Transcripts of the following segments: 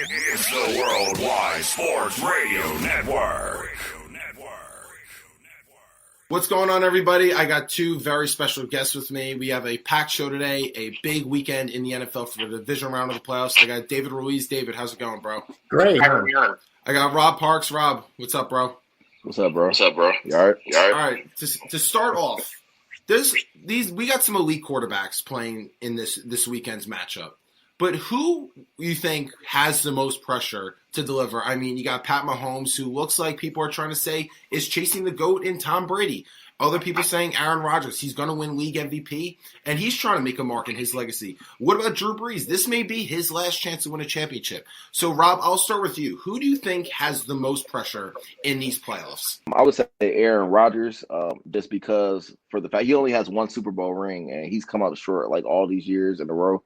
It's the Worldwide Sports Radio Network. What's going on, everybody? I got two very special guests with me. We have a packed show today, a big weekend in the NFL for the division round of the playoffs. I got David Ruiz. David, how's it going, bro? Great. I got Rob Parks. Rob, what's up, bro? What's up, bro? You all right? All right. To start off, we got some elite quarterbacks playing in this weekend's matchup. But who you think has the most pressure to deliver? I mean, you got Pat Mahomes, who looks like people are trying to say is chasing the GOAT in Tom Brady. Other people saying Aaron Rodgers, he's going to win league MVP, and he's trying to make a mark in his legacy. What about Drew Brees? This may be his last chance to win a championship. So, Rob, I'll start with you. Who do you think has the most pressure in these playoffs? I would say Aaron Rodgers, just because for the fact he only has one Super Bowl ring, and he's come up short like all these years in a row.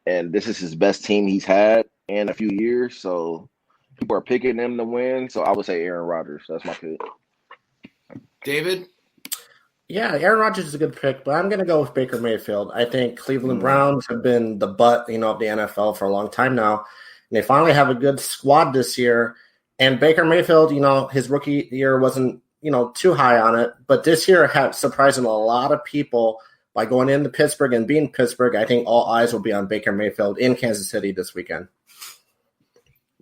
And this is his best team he's had in a few years, so people are picking him to win. So I would say Aaron Rodgers. That's my pick. David? Yeah, Aaron Rodgers is a good pick, but I'm going to go with Baker Mayfield. I think Cleveland Browns have been the butt, of the NFL for a long time now, and they finally have a good squad this year. And Baker Mayfield, his rookie year wasn't, too high on it, but this year had surprising a lot of people. By going into Pittsburgh and being Pittsburgh, I think all eyes will be on Baker Mayfield in Kansas City this weekend.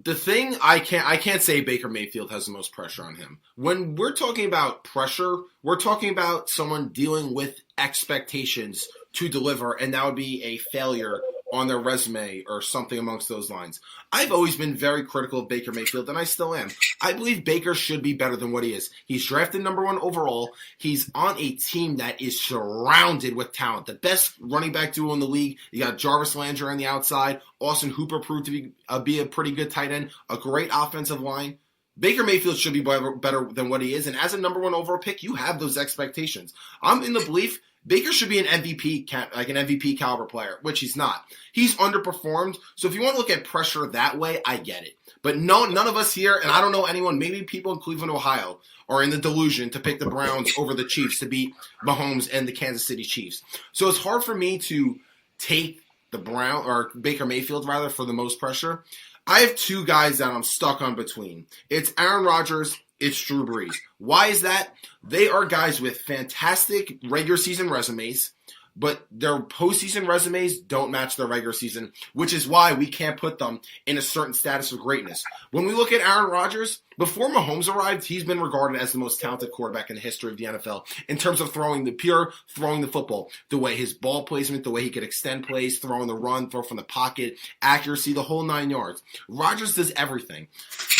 The thing I can't say Baker Mayfield has the most pressure on him. When we're talking about pressure, we're talking about someone dealing with expectations to deliver, and that would be a failure on their resume or something amongst those lines. I've always been very critical of Baker Mayfield, and I still am. I believe Baker should be better than what he is. He's drafted number 1 overall. He's on a team that is surrounded with talent. The best running back duo in the league. You got Jarvis Landry on the outside. Austin Hooper proved to be a pretty good tight end. A great offensive line. Baker Mayfield should be better than what he is, and as a number 1 overall pick, you have those expectations. I'm in the belief Baker should be an MVP, like an MVP caliber player, which he's not. He's underperformed. So if you want to look at pressure that way, I get it. But none of us here, and I don't know anyone, maybe people in Cleveland, Ohio, are in the delusion to pick the Browns over the Chiefs to beat Mahomes and the Kansas City Chiefs. So it's hard for me to take the Baker Mayfield rather for the most pressure. I have two guys that I'm stuck on between. It's Aaron Rodgers. It's Drew Brees. Why is that? They are guys with fantastic regular season resumes, but their postseason resumes don't match their regular season, which is why we can't put them in a certain status of greatness. When we look at Aaron Rodgers, before Mahomes arrived, he's been regarded as the most talented quarterback in the history of the NFL in terms of throwing the football, the way his ball placement, the way he could extend plays, throwing the run, throw from the pocket, accuracy, the whole 9 yards. Rodgers does everything.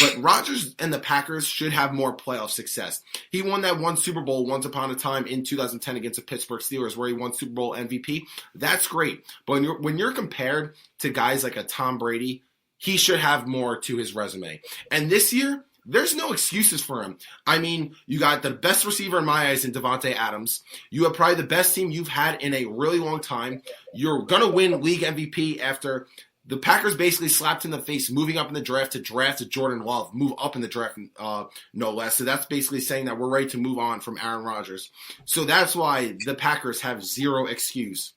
But Rodgers and the Packers should have more playoff success. He won that one Super Bowl once upon a time in 2010 against the Pittsburgh Steelers where he won Super Bowl MVP. That's great. But when you're compared to guys like a Tom Brady, he should have more to his resume. And this year, there's no excuses for him. I mean, you got the best receiver in my eyes in Devontae Adams. You have probably the best team you've had in a really long time. You're going to win league MVP after the Packers basically slapped in the face moving up in the draft to Jordan Love, move up in the draft, no less. So that's basically saying that we're ready to move on from Aaron Rodgers. So that's why the Packers have zero excuse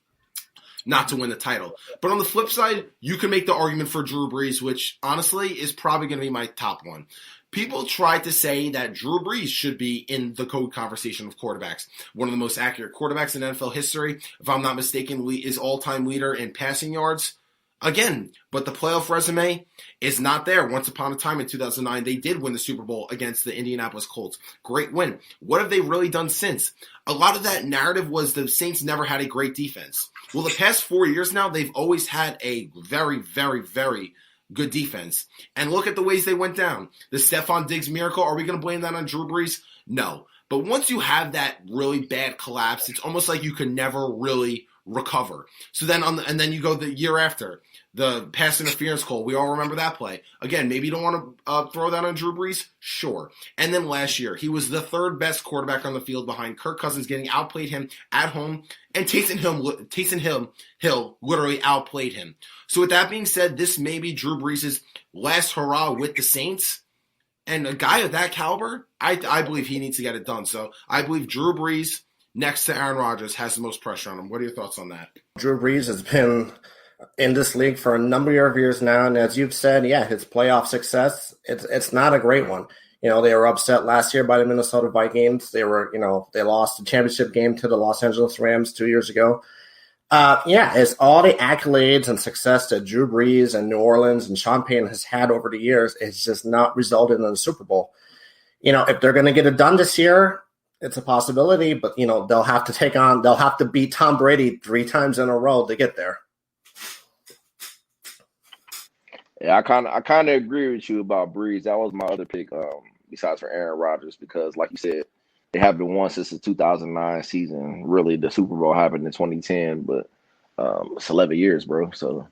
not to win the title. But on the flip side, you can make the argument for Drew Brees, which honestly is probably going to be my top one. People try to say that Drew Brees should be in the GOAT conversation of quarterbacks. One of the most accurate quarterbacks in NFL history, if I'm not mistaken, is all-time leader in passing yards. Again, but the playoff resume is not there. Once upon a time in 2009, they did win the Super Bowl against the Indianapolis Colts. Great win. What have they really done since? A lot of that narrative was the Saints never had a great defense. Well, the past 4 years now, they've always had a very, very, very good defense. And look at the ways they went down. The Stephon Diggs miracle, are we going to blame that on Drew Brees? No. But once you have that really bad collapse, it's almost like you can never really recover. So then and then you go the year after, the pass interference call. We all remember that play. Again, maybe you don't want to throw that on Drew Brees? Sure. And then last year, he was the third best quarterback on the field behind Kirk Cousins, getting outplayed him at home, and Taysom Hill literally outplayed him. So with that being said, this may be Drew Brees' last hurrah with the Saints. And a guy of that caliber, I believe he needs to get it done. So I believe Drew Brees next to Aaron Rodgers has the most pressure on him. What are your thoughts on that? Drew Brees has been in this league for a number of years now. And as you've said, yeah, his playoff success, it's not a great one. They were upset last year by the Minnesota Vikings. They lost the championship game to the Los Angeles Rams 2 years ago. It's all the accolades and success that Drew Brees and New Orleans and Sean Payton has had over the years. It's just not resulted in the Super Bowl. If they're going to get it done this year, it's a possibility, but they'll have to beat Tom Brady 3 times in a row to get there. Yeah, I kind of agree with you about Breeze. That was my other pick, besides for Aaron Rodgers, because like you said, they haven't won since the 2009 season. Really, the Super Bowl happened in 2010, but it's 11 years, bro. So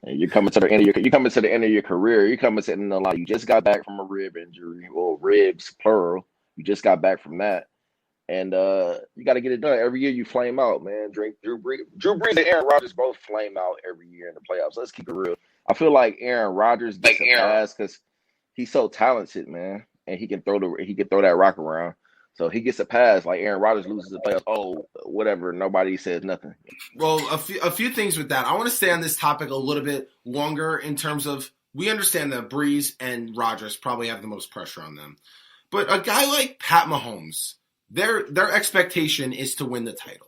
you're coming to the end of your career. You're coming to the end of the line. You just got back from a rib injury, or ribs plural. You just got back from that, and you got to get it done. Every year you flame out, man. Drew Brees and Aaron Rodgers both flame out every year in the playoffs. Let's keep it real. I feel like Aaron Rodgers gets a pass because he's so talented, man. And he can throw that rock around, so he gets a pass. Like Aaron Rodgers loses the playoffs, whatever. Nobody says nothing. Well, a few things with that. I want to stay on this topic a little bit longer in terms of we understand that Breeze and Rodgers probably have the most pressure on them, but a guy like Pat Mahomes, their expectation is to win the title.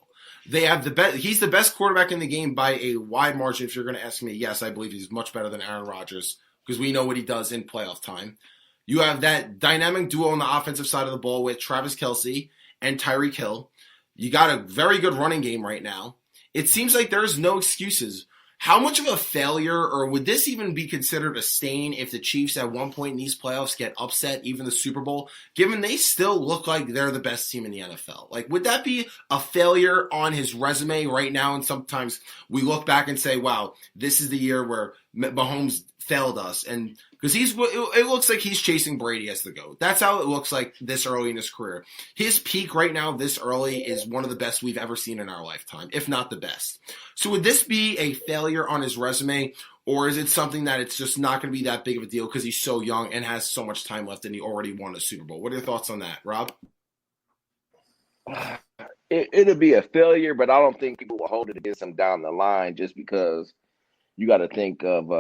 They have the best. He's the best quarterback in the game by a wide margin. If you're going to ask me, yes, I believe he's much better than Aaron Rodgers because we know what he does in playoff time. You have that dynamic duo on the offensive side of the ball with Travis Kelce and Tyreek Hill. You got a very good running game right now. It seems like there's no excuses. How much of a failure, or would this even be considered a stain if the Chiefs at one point in these playoffs get upset, even the Super Bowl, given they still look like they're the best team in the NFL? Like, would that be a failure on his resume right now? And sometimes we look back and say, wow, this is the year where Mahomes failed us. And because it looks like he's chasing Brady as the GOAT. That's how it looks like this early in his career. His peak right now this early is one of the best we've ever seen in our lifetime, if not the best. So would this be a failure on his resume, or is it something that it's just not going to be that big of a deal because he's so young and has so much time left and he already won a Super Bowl? What are your thoughts on that, Rob? It'll be a failure, but I don't think people will hold it against him down the line just because you got to think of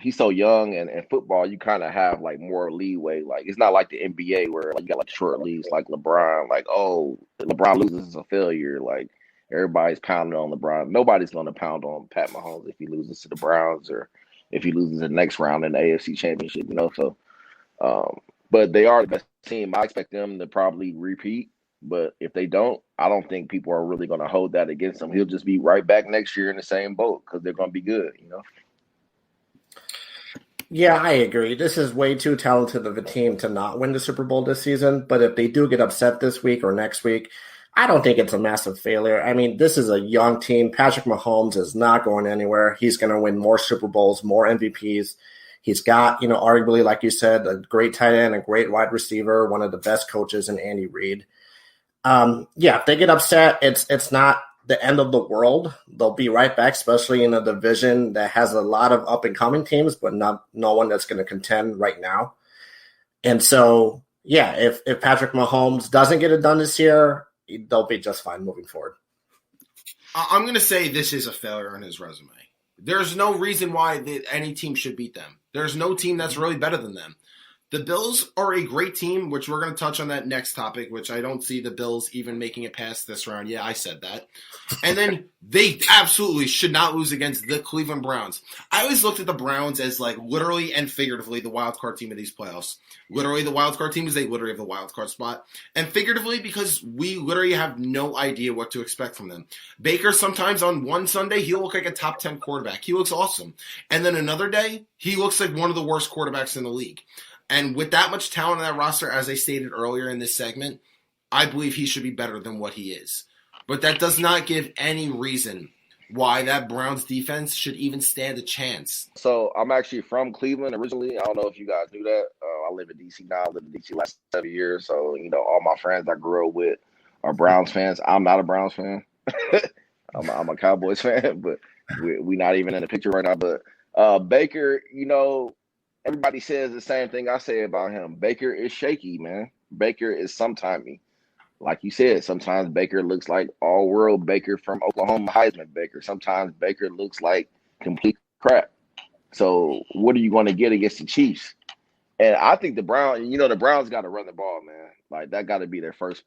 he's so young, and in football you kind of have like more leeway. Like it's not like the NBA where like you got like short leagues like LeBron. Like LeBron loses is a failure. Like everybody's pounding on LeBron. Nobody's going to pound on Pat Mahomes if he loses to the Browns or if he loses the next round in the AFC Championship. So, but they are the best team. I expect them to probably repeat. But if they don't, I don't think people are really going to hold that against him. He'll just be right back next year in the same boat because they're going to be good, Yeah, I agree. This is way too talented of a team to not win the Super Bowl this season. But if they do get upset this week or next week, I don't think it's a massive failure. I mean, this is a young team. Patrick Mahomes is not going anywhere. He's going to win more Super Bowls, more MVPs. He's got, arguably, like you said, a great tight end, a great wide receiver, one of the best coaches in Andy Reid. If they get upset, it's not the end of the world. They'll be right back, especially in a division that has a lot of up-and-coming teams, but no one that's going to contend right now. And so, if Patrick Mahomes doesn't get it done this year, they'll be just fine moving forward. I'm going to say this is a failure on his resume. There's no reason why any team should beat them. There's no team that's really better than them. The Bills are a great team, which we're going to touch on that next topic, which I don't see the Bills even making it past this round. Yeah, I said that. And then they absolutely should not lose against the Cleveland Browns. I always looked at the Browns as like literally and figuratively the wild card team of these playoffs. Literally, the wild card team is they literally have the wild card spot. And figuratively, because we literally have no idea what to expect from them. Baker, sometimes on one Sunday, he'll look like a top 10 quarterback. He looks awesome. And then another day, he looks like one of the worst quarterbacks in the league. And with that much talent on that roster, as I stated earlier in this segment, I believe he should be better than what he is. But that does not give any reason why that Browns defense should even stand a chance. So I'm actually from Cleveland originally. I don't know if you guys knew that. I live in D.C. now. I lived in D.C. last 7 years. So, all my friends I grew up with are Browns fans. I'm not a Browns fan. I'm a Cowboys fan, but we're not even in the picture right now. But Baker, everybody says the same thing I say about him. Baker is shaky, man. Baker is sometimey. like you said, sometimes Baker looks like all-world Baker from Oklahoma, Heisman Baker. Sometimes Baker looks like complete crap. So what are you going to get against the Chiefs? And I think the Browns got to run the ball, man. Like that got to be their first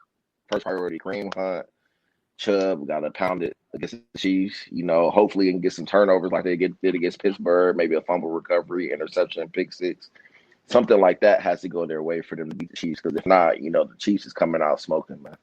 priority. Kareem Hunt, Chubb got to pound it against the Chiefs. Hopefully and get some turnovers like they did against Pittsburgh. Maybe a fumble recovery, interception, pick six. Something like that has to go their way for them to beat the Chiefs. Because if not, the Chiefs is coming out smoking, man.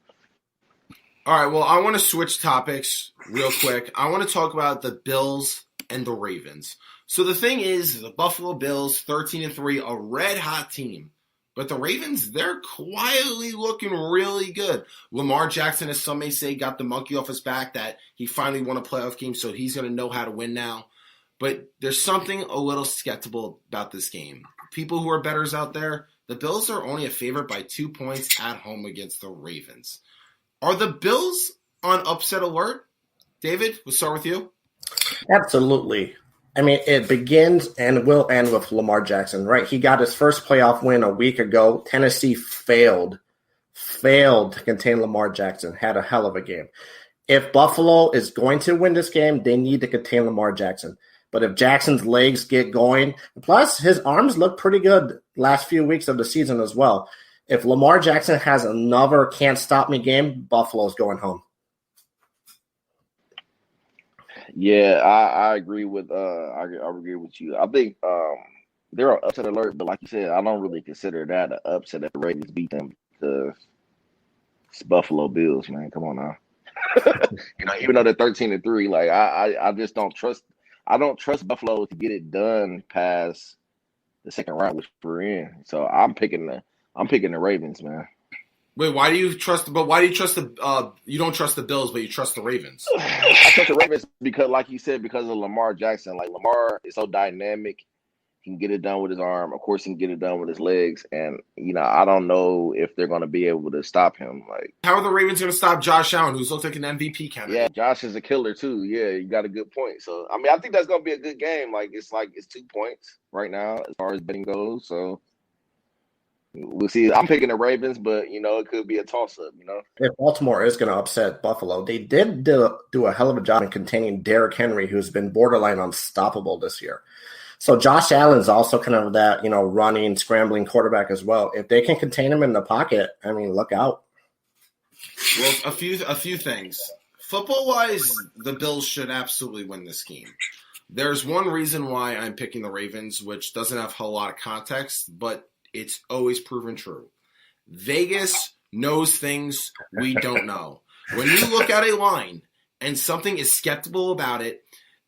All right, well, I want to switch topics real quick. I want to talk about the Bills and the Ravens. So the thing is, the Buffalo Bills, 13-3, a red-hot team. But the Ravens, they're quietly looking really good. Lamar Jackson, as some may say, got the monkey off his back that he finally won a playoff game, so he's going to know how to win now. But there's something a little skeptical about this game. People who are bettors out there, the Bills are only a favorite by 2 points at home against the Ravens. Are the Bills on upset alert? David, we'll start with you. Absolutely. I mean, it begins and will end with Lamar Jackson, right? He got his first playoff win a week ago. Tennessee failed to contain Lamar Jackson, had a hell of a game. If Buffalo is going to win this game, they need to contain Lamar Jackson. But if Jackson's legs get going, plus his arms look pretty good last few weeks of the season as well. If Lamar Jackson has another can't-stop-me game, Buffalo's going home. Yeah, I agree with I agree with you. I think they're on upset alert, but like you said, I don't really consider that an upset if the Ravens beat them because it's Buffalo Bills, man. Come on now. Even though they're 13-3, like I just don't trust. I don't trust Buffalo to get it done past the second round, which we're in. So I'm picking the Ravens, man. Wait, why do you trust the you don't trust the Bills, but you trust the Ravens? I trust the Ravens because, like you said, because of Lamar Jackson. Like Lamar is so dynamic. He can get it done with his arm. Of course, he can get it done with his legs. And, I don't know if they're going to be able to stop him. Like, how are the Ravens going to stop Josh Allen, who's looked like an MVP candidate? Yeah, Josh is a killer, too. Yeah, you got a good point. So, I mean, I think that's going to be a good game. It's 2 points right now as far as betting goes. So, we'll see. I'm picking the Ravens, but, it could be a toss-up, If Baltimore is going to upset Buffalo, they did do a hell of a job in containing Derrick Henry, who's been borderline unstoppable this year. So Josh Allen's also kind of that, running, scrambling quarterback as well. If they can contain him in the pocket, I mean, look out. Well, a few things. Football-wise, the Bills should absolutely win this game. There's one reason why I'm picking the Ravens, which doesn't have a whole lot of context, but it's always proven true. Vegas knows things we don't know. When you look at a line and something is skeptical about it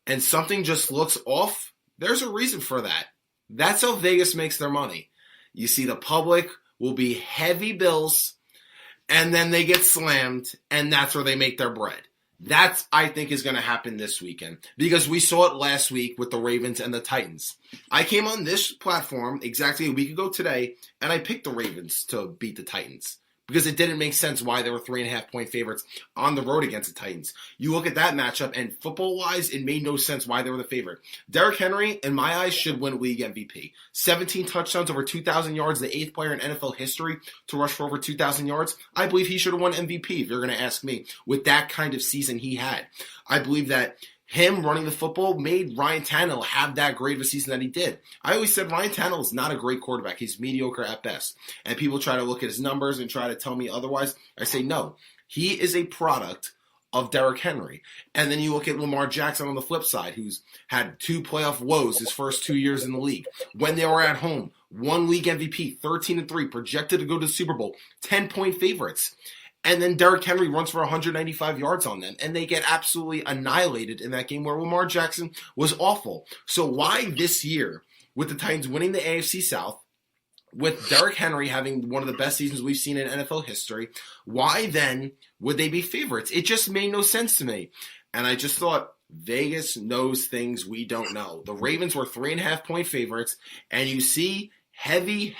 and something just looks off, there's a reason for that. That's how Vegas makes their money. You see the public will be heavy Bills, and then they get slammed, and that's where they make their bread. That's, I think, is going to happen this weekend because we saw it last week with the Ravens and the Titans. I came on this platform exactly a week ago today, and I picked the Ravens to beat the Titans because it didn't make sense why they were 3.5-point favorites on the road against the Titans. You look at that matchup, and football-wise, it made no sense why they were the favorite. Derrick Henry, in my eyes, should win league MVP. 17 touchdowns, over 2,000 yards, the 8th player in NFL history to rush for over 2,000 yards. I believe he should have won MVP, if you're going to ask me, with that kind of season he had. I believe that him running the football made Ryan Tannehill have that great of a season that he did. I always said Ryan Tannehill is not a great quarterback. He's mediocre at best. And people try to look at his numbers and try to tell me otherwise. I say no. He is a product of Derrick Henry. And then you look at Lamar Jackson on the flip side, who's had 2 playoff woes his first 2 years in the league. When they were at home, 1 league MVP, 13-3, projected to go to the Super Bowl, 10-point favorites. And then Derrick Henry runs for 195 yards on them, and they get absolutely annihilated in that game where Lamar Jackson was awful. So why this year, with the Titans winning the AFC South, with Derrick Henry having one of the best seasons we've seen in NFL history, why then would they be favorites? It just made no sense to me. And I just thought, Vegas knows things we don't know. The Ravens were 3.5-point favorites, and you see heavy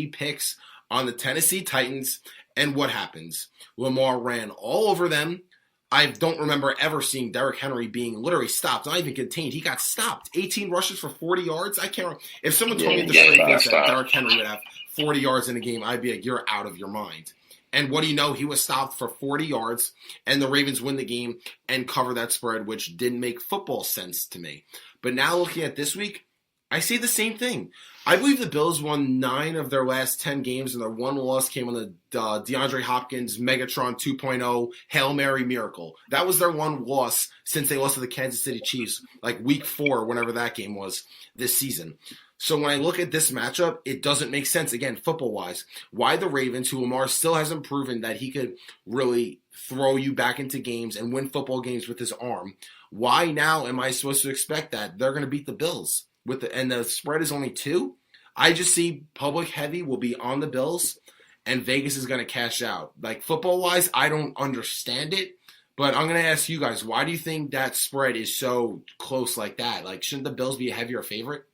picks on the Tennessee Titans. And what happens? Lamar ran all over them. I don't remember ever seeing Derrick Henry being literally stopped, not even contained. He got stopped. 18 rushes for 40 yards. I can't remember. If someone told me at the straight face that Derrick Henry would have 40 yards in a game, I'd be like, you're out of your mind. And what do you know? He was stopped for 40 yards, and the Ravens win the game and cover that spread, which didn't make football sense to me. But now looking at this week, I see the same thing. I believe the Bills won 9 of their last 10 games, and their one loss came on the DeAndre Hopkins Megatron 2.0 Hail Mary miracle. That was their one loss since they lost to the Kansas City Chiefs, like week 4, whenever that game was this season. So when I look at this matchup, it doesn't make sense, again, football-wise. Why the Ravens, who Lamar still hasn't proven that he could really throw you back into games and win football games with his arm, why now am I supposed to expect that they're going to beat the Bills? And the spread is only 2? I just see public heavy will be on the Bills, and Vegas is going to cash out. Like, football-wise, I don't understand it, but I'm going to ask you guys, why do you think that spread is so close like that? Like, shouldn't the Bills be a heavier favorite?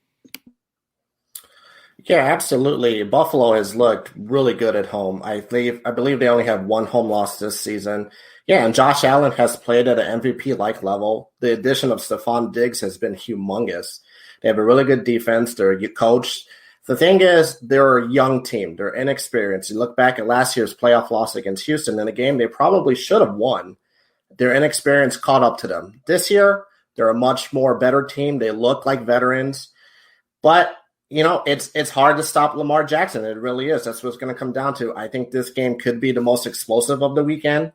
Yeah, absolutely. Buffalo has looked really good at home. I believe they only have one home loss this season. Yeah, and Josh Allen has played at an MVP-like level. The addition of Stephon Diggs has been humongous. They have a really good defense. They're coached. The thing is, they're a young team. They're inexperienced. You look back at last year's playoff loss against Houston in a game they probably should have won. Their inexperience caught up to them. This year, they're a much more better team. They look like veterans. But you know, it's hard to stop Lamar Jackson. It really is. That's what it's going to come down to. I think this game could be the most explosive of the weekend.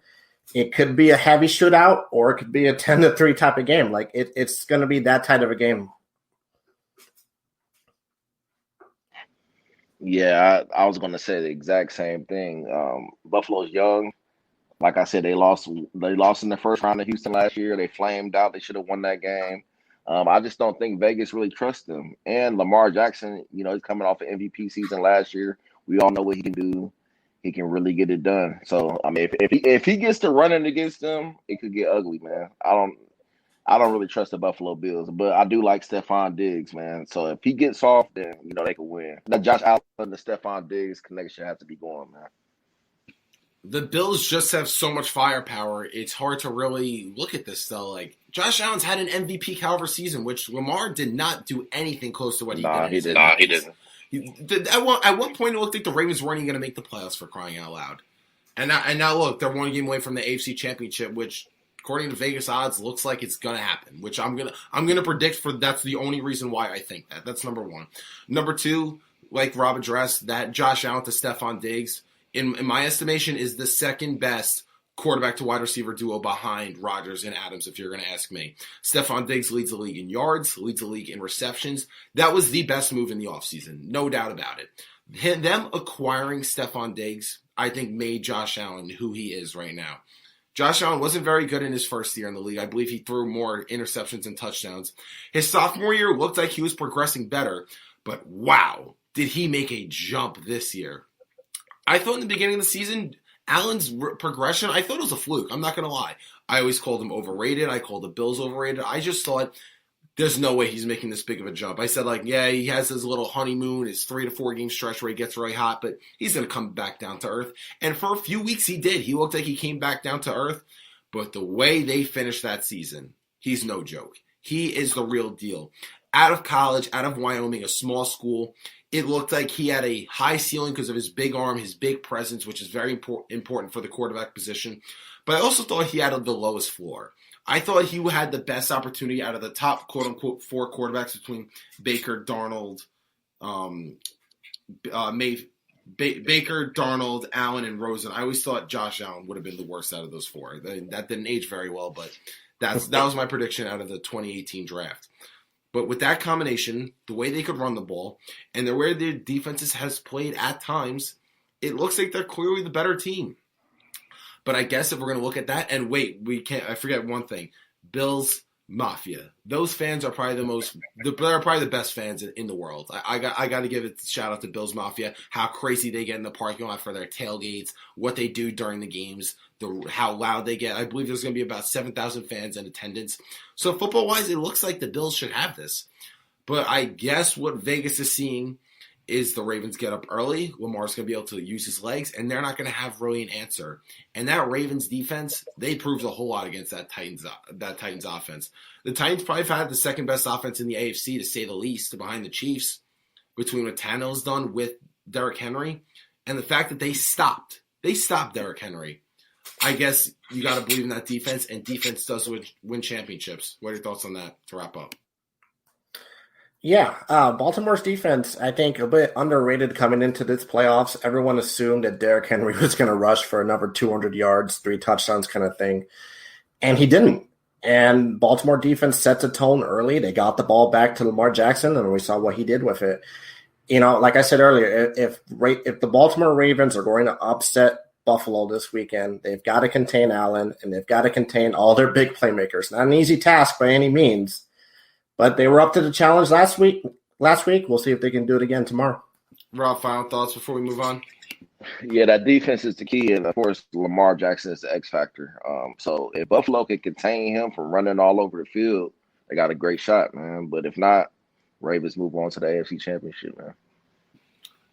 It could be a heavy shootout, or it could be a 10-3 type of game. Like, it's going to be that type of a game. Yeah, I was going to say the exact same thing. Buffalo's young. Like I said, they lost in the first round of Houston last year. They flamed out. They should have won that game. I just don't think Vegas really trusts them. And Lamar Jackson, you know, he's coming off an MVP season last year. We all know what he can do. He can really get it done. So, I mean, if he gets to running against them, it could get ugly, man. I don't really trust the Buffalo Bills, but I do like Stephon Diggs, man. So if he gets off, then you know they can win. The Josh Allen and the Stephon Diggs connection has to be going, man. The Bills just have so much firepower. It's hard to really look at this, though. Like, Josh Allen's had an MVP caliber season, which Lamar did not do anything close to what he did. He didn't. At one point, it looked like the Ravens weren't even going to make the playoffs, for crying out loud. And now look, they're one game away from the AFC Championship, which, according to Vegas odds, looks like it's going to happen. Which I'm gonna predict for. That's the only reason why I think that. That's number one. Number two, like Rob addressed, that Josh Allen to Stephon Diggs, in my estimation, is the second best quarterback to wide receiver duo behind Rodgers and Adams, if you're going to ask me. Stephon Diggs leads the league in yards, leads the league in receptions. That was the best move in the offseason, no doubt about it. Them acquiring Stephon Diggs, I think, made Josh Allen who he is right now. Josh Allen wasn't very good in his first year in the league. I believe he threw more interceptions than touchdowns. His sophomore year looked like he was progressing better, but wow, did he make a jump this year. I thought in the beginning of the season, Allen's progression, I thought it was a fluke. I'm not going to lie. I always called him overrated. I called the Bills overrated. I just thought there's no way he's making this big of a jump. I said, like, yeah, he has his little honeymoon, his 3 to 4 game stretch where he gets really hot, but he's going to come back down to earth. And for a few weeks he did. He looked like he came back down to earth. But the way they finished that season, he's no joke. He is the real deal. Out of college, out of Wyoming, a small school, it looked like he had a high ceiling because of his big arm, his big presence, which is very important for the quarterback position. But I also thought he had the lowest floor. I thought he had the best opportunity out of the top, quote-unquote, 4 quarterbacks between Baker, Darnold, Baker, Darnold, Allen, and Rosen. I always thought Josh Allen would have been the worst out of those 4. That didn't age very well, but that was my prediction out of the 2018 draft. But with that combination, the way they could run the ball, and the way their defenses has played at times, it looks like they're clearly the better team. But I guess if we're going to look at that, and wait, I forget one thing. Bills Mafia. Those fans are probably they're probably the best fans in the world. I got to give a shout out to Bills Mafia, how crazy they get in the parking lot for their tailgates, what they do during the games, how loud they get. I believe there's going to be about 7,000 fans in attendance. So football-wise, it looks like the Bills should have this. But I guess what Vegas is seeing is the Ravens get up early. Lamar's going to be able to use his legs, and they're not going to have really an answer. And that Ravens defense, they proved a whole lot against that Titans offense. The Titans probably had the second best offense in the AFC, to say the least, behind the Chiefs, between what Tannehill's done with Derrick Henry, and the fact that they stopped They stopped Derrick Henry. I guess you got to believe in that defense, and defense does win championships. What are your thoughts on that to wrap up? Yeah, Baltimore's defense, I think, a bit underrated coming into this playoffs. Everyone assumed that Derrick Henry was going to rush for another 200 yards, 3 touchdowns kind of thing, and he didn't. And Baltimore defense sets a tone early. They got the ball back to Lamar Jackson, and we saw what he did with it. You know, like I said earlier, if the Baltimore Ravens are going to upset Buffalo this weekend, they've got to contain Allen, and they've got to contain all their big playmakers. Not an easy task by any means. But they were up to the challenge last week. We'll see if they can do it again tomorrow. Rob, final thoughts before we move on? Yeah, that defense is the key, and of course, Lamar Jackson is the X factor. So if Buffalo can contain him from running all over the field, they got a great shot, man. But if not, Ravens move on to the AFC Championship, man.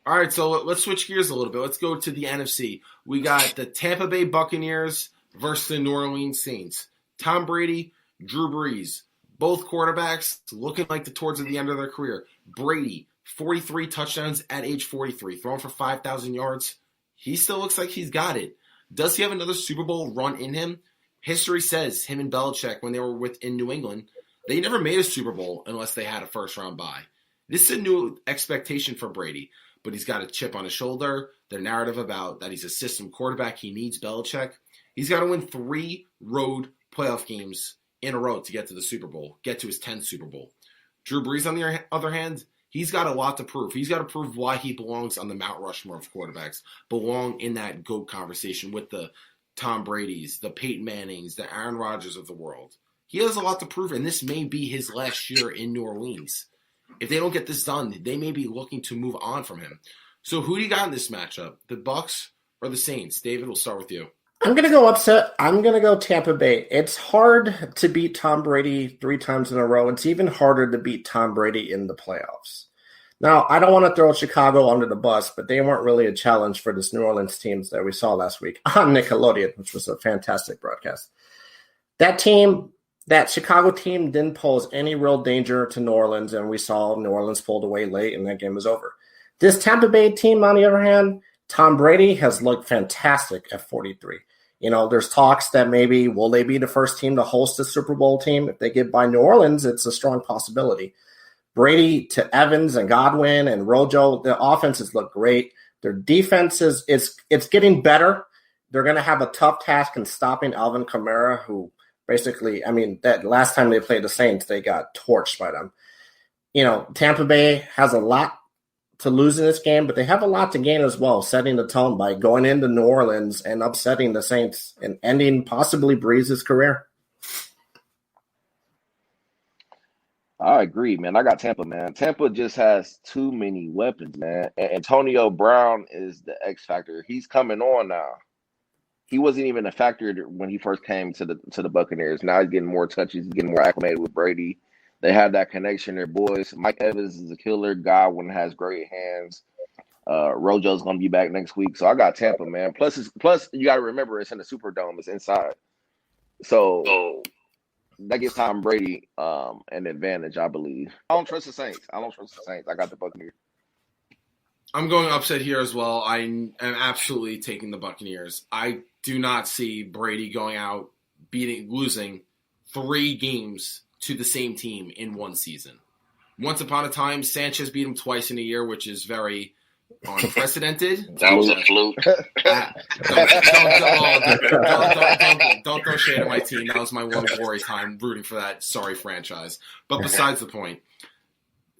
All right, so let's switch gears a little bit. Let's go to the NFC. We got the Tampa Bay Buccaneers versus the New Orleans Saints. Tom Brady, Drew Brees. Both quarterbacks looking like towards the end of their career. Brady, 43 touchdowns at age 43, throwing for 5,000 yards. He still looks like he's got it. Does he have another Super Bowl run in him? History says him and Belichick, when they were in New England, they never made a Super Bowl unless they had a first-round bye. This is a new expectation for Brady, but he's got a chip on his shoulder. The narrative about that he's a system quarterback, he needs Belichick. He's got to win 3 road playoff games in a row to get to the Super Bowl, get to his 10th Super Bowl. Drew Brees, on the other hand, he's got a lot to prove. He's got to prove why he belongs on the Mount Rushmore of quarterbacks, belong in that GOAT conversation with the Tom Brady's, the Peyton Mannings, the Aaron Rodgers of the world. He has a lot to prove, and this may be his last year in New Orleans. If they don't get this done, they may be looking to move on from him. So who do you got in this matchup, the Bucs or the Saints? David, we'll start with you. I'm going to go upset. I'm going to go Tampa Bay. It's hard to beat Tom Brady 3 times in a row. It's even harder to beat Tom Brady in the playoffs. Now, I don't want to throw Chicago under the bus, but they weren't really a challenge for this New Orleans teams that we saw last week on Nickelodeon, which was a fantastic broadcast. That Chicago team didn't pose any real danger to New Orleans, and we saw New Orleans pulled away late, and that game was over. This Tampa Bay team, on the other hand, Tom Brady has looked fantastic at 43. You know, there's talks that maybe will they be the first team to host a Super Bowl team? If they get by New Orleans, it's a strong possibility. Brady to Evans and Godwin and Rojo, the offenses look great. Their defense it's getting better. They're going to have a tough task in stopping Alvin Kamara, who basically, I mean, that last time they played the Saints, they got torched by them. You know, Tampa Bay has a lot to lose in this game, but they have a lot to gain as well, setting the tone by going into New Orleans and upsetting the Saints and ending possibly Brees' career. I agree, man. I got Tampa, man. Tampa just has too many weapons, man. And Antonio Brown is the X factor. He's coming on now. He wasn't even a factor when he first came to the Buccaneers. Now he's getting more touches, he's getting more acclimated with Brady. They have that connection. They're boys. Mike Evans is a killer. Godwin has great hands. Rojo's going to be back next week. So I got Tampa, man. Plus you got to remember it's in the Superdome. It's inside. So that gives Tom Brady an advantage, I believe. I don't trust the Saints. I got the Buccaneers. I'm going upset here as well. I am absolutely taking the Buccaneers. I do not see Brady going out losing 3 games to the same team in one season. Once upon a time, Sanchez beat him twice in a year, which is very unprecedented. That was a fluke. Don't throw shade at my team. That was my one glory time rooting for that sorry franchise. But besides the point,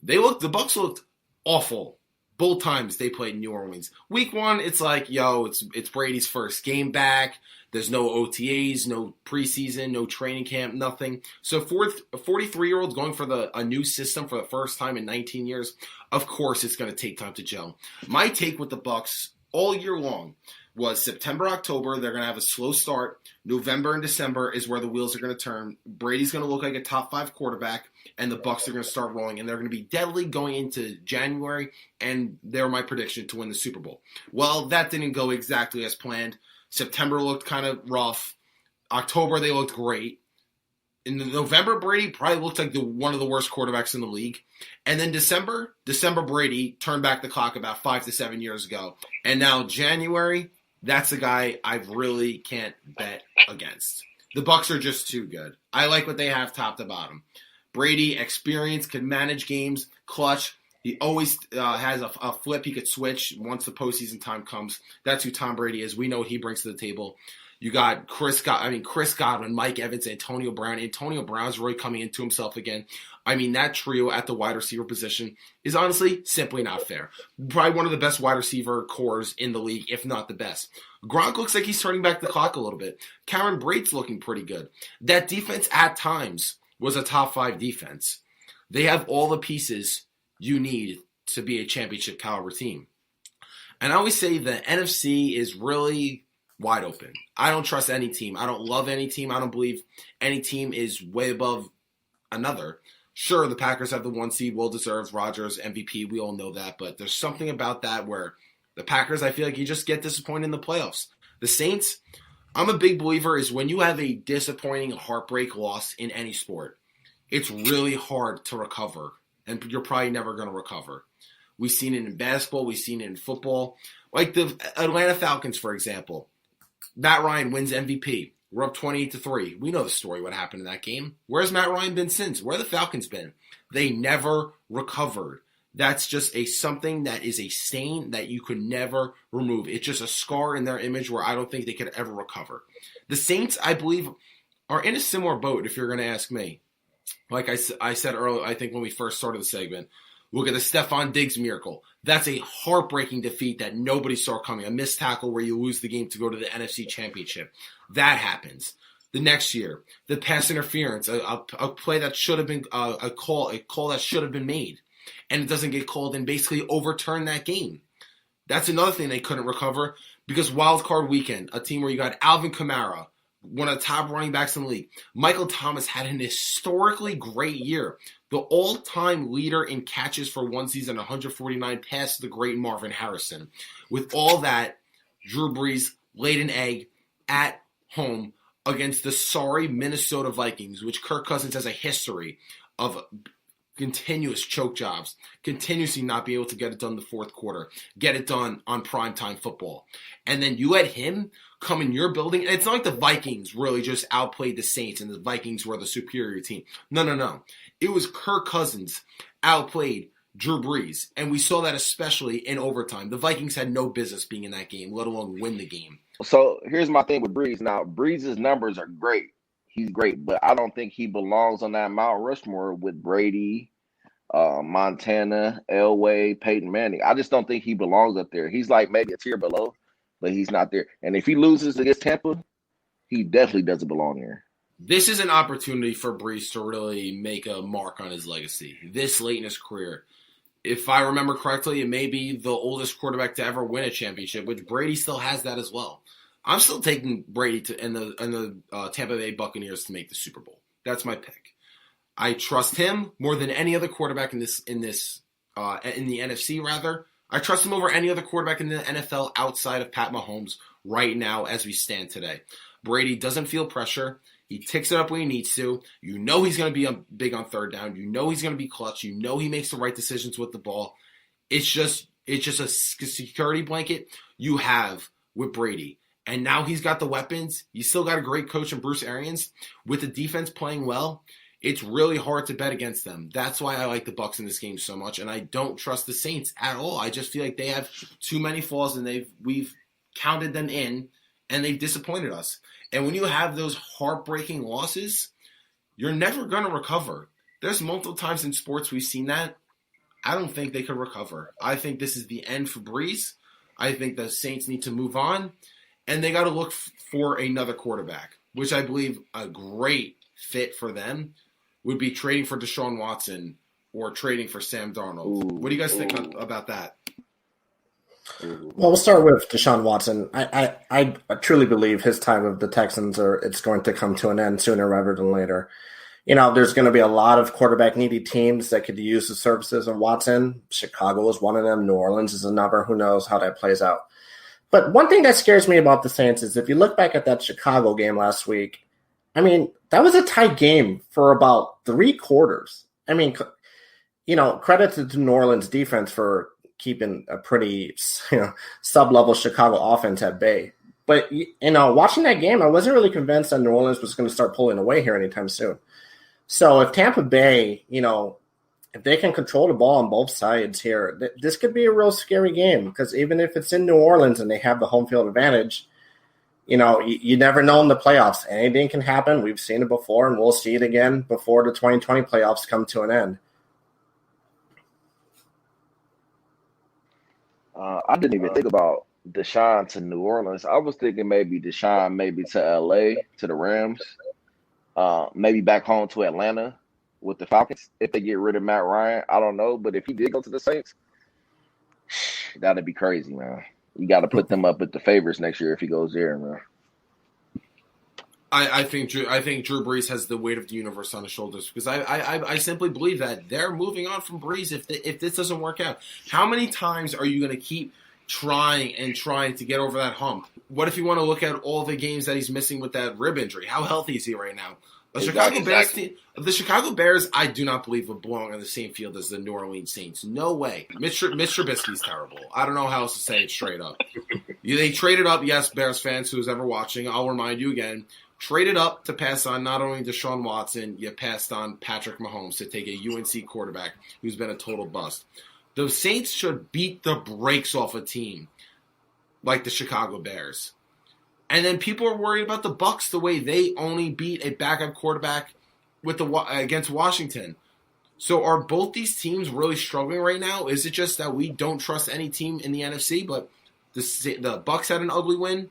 the Bucs looked awful both times they played New Orleans. Week 1, it's like, it's Brady's first game back. There's no OTAs, no preseason, no training camp, nothing. So for a 43-year-old going for a new system for the first time in 19 years, of course it's going to take time to gel. My take with the Bucs all year long was September, October, they're going to have a slow start. November and December is where the wheels are going to turn. Brady's going to look like a top 5 quarterback, and the Bucs are going to start rolling, and they're going to be deadly going into January, and they're my prediction to win the Super Bowl. Well, that didn't go exactly as planned. September looked kind of rough. October, they looked great. In November, Brady probably looked like one of the worst quarterbacks in the league. And then December, Brady turned back the clock about 5 to 7 years ago. And now January, That's a guy I really can't bet against. The Bucks are just too good. I like what they have top to bottom. Brady, experience, can manage games, clutch. He always has a flip he could switch once the postseason time comes. That's who Tom Brady is. We know what he brings to the table. You got Chris Godwin, Mike Evans, Antonio Brown. Antonio Brown's really coming into himself again. I mean, that trio at the wide receiver position is honestly simply not fair. Probably one of the best wide receiver cores in the league, if not the best. Gronk looks like he's turning back the clock a little bit. Cameron Brate's looking pretty good. That defense at times was a top 5 defense. They have all the pieces you need to be a championship caliber team. And I always say the NFC is really wide open. I don't trust any team. I don't love any team. I don't believe any team is way above another. Sure, the Packers have the 1 seed, well-deserved, Rodgers, MVP, we all know that, but there's something about that where the Packers, I feel like you just get disappointed in the playoffs. The Saints, I'm a big believer, is when you have a disappointing heartbreak loss in any sport, it's really hard to recover, and you're probably never going to recover. We've seen it in basketball, we've seen it in football. Like the Atlanta Falcons, for example. Matt Ryan wins MVP. We're up 28-3. We know the story, what happened in that game. Where's Matt Ryan been since? Where have the Falcons been? They never recovered. That's just something that is a stain that you could never remove. It's just a scar in their image where I don't think they could ever recover. The Saints, I believe, are in a similar boat, if you're going to ask me. Like I said earlier, I think when we first started the segment, look at the Stephon Diggs miracle. That's a heartbreaking defeat that nobody saw coming. A missed tackle where you lose the game to go to the NFC Championship. That happens. The next year, the pass interference, a play that should have been a call that should have been made, and it doesn't get called and basically overturn that game. That's another thing they couldn't recover because wild card weekend, a team where you got Alvin Kamara, one of the top running backs in the league. Michael Thomas had an historically great year. The all-time leader in catches for one season, 149, passed the great Marvin Harrison. With all that, Drew Brees laid an egg at home against the sorry Minnesota Vikings, which Kirk Cousins has a history of continuous choke jobs, continuously not be able to get it done in the fourth quarter, get it done on primetime football. And then you let him come in your building, and it's not like the Vikings really just outplayed the Saints and the Vikings were the superior team. No. It was Kirk Cousins outplayed Drew Brees, and we saw that especially in overtime. The Vikings had no business being in that game, let alone win the game. So here's my thing with Brees. Now, Brees' numbers are great. He's great, but I don't think he belongs on that Mount Rushmore with Brady, Montana, Elway, Peyton Manning. I just don't think he belongs up there. He's like maybe a tier below, but he's not there. And if he loses against Tampa, he definitely doesn't belong there. This is an opportunity for Brees to really make a mark on his legacy this late in his career. If I remember correctly, it may be the oldest quarterback to ever win a championship, which Brady still has that as well. I'm still taking Brady and the Tampa Bay Buccaneers to make the Super Bowl. That's my pick. I trust him more than any other quarterback in the NFC rather. I trust him over any other quarterback in the NFL outside of Pat Mahomes right now as we stand today. Brady doesn't feel pressure. He ticks it up when he needs to. You know he's going to be big on third down. You know he's going to be clutch. You know he makes the right decisions with the ball. It's just a security blanket you have with Brady. And now he's got the weapons. You still got a great coach in Bruce Arians. With the defense playing well, it's really hard to bet against them. That's why I like the Bucs in this game so much. And I don't trust the Saints at all. I just feel like they have too many flaws, and we've counted them in, and they've disappointed us. And when you have those heartbreaking losses, you're never going to recover. There's multiple times in sports we've seen that. I don't think they could recover. I think this is the end for Brees. I think the Saints need to move on, and they got to look for another quarterback, which I believe a great fit for them would be trading for Deshaun Watson or trading for Sam Darnold. What do you guys think about that? Well, we'll start with Deshaun Watson. I truly believe his time with the Texans it's going to come to an end sooner rather than later. You know, there's going to be a lot of quarterback-needy teams that could use the services of Watson. Chicago is one of them. New Orleans is another. Who knows how that plays out. But one thing that scares me about the Saints is if you look back at that Chicago game last week, I mean, that was a tight game for about 3 quarters. I mean, you know, credit to New Orleans defense for keeping a pretty sub-level Chicago offense at bay. But, watching that game, I wasn't really convinced that New Orleans was going to start pulling away here anytime soon. So if Tampa Bay, if they can control the ball on both sides here, this could be a real scary game because even if it's in New Orleans and they have the home field advantage, you never know in the playoffs. Anything can happen. We've seen it before, and we'll see it again before the 2020 playoffs come to an end. I didn't even think about Deshaun to New Orleans. I was thinking maybe Deshaun maybe to LA, to the Rams, maybe back home to Atlanta with the Falcons if they get rid of Matt Ryan. I don't know, but if he did go to the Saints, that'd be crazy, man. You got to put them up at the favorites next year if he goes there, man. I think Drew Brees has the weight of the universe on his shoulders because I simply believe that they're moving on from Brees if this doesn't work out. How many times are you going to keep trying to get over that hump? What if you want to look at all the games that he's missing with that rib injury? How healthy is he right now? The Chicago Bears, I do not believe would belong on the same field as the New Orleans Saints. No way. Mitch Trubisky's terrible. I don't know how else to say it straight up. They traded up, yes, Bears fans who's ever watching, I'll remind you again, traded up to pass on not only Deshaun Watson, you passed on Patrick Mahomes to take a UNC quarterback who's been a total bust. The Saints should beat the brakes off a team like the Chicago Bears. And then people are worried about the Bucs the way they only beat a backup quarterback against Washington. So are both these teams really struggling right now? Is it just that we don't trust any team in the NFC? But the Bucs had an ugly win,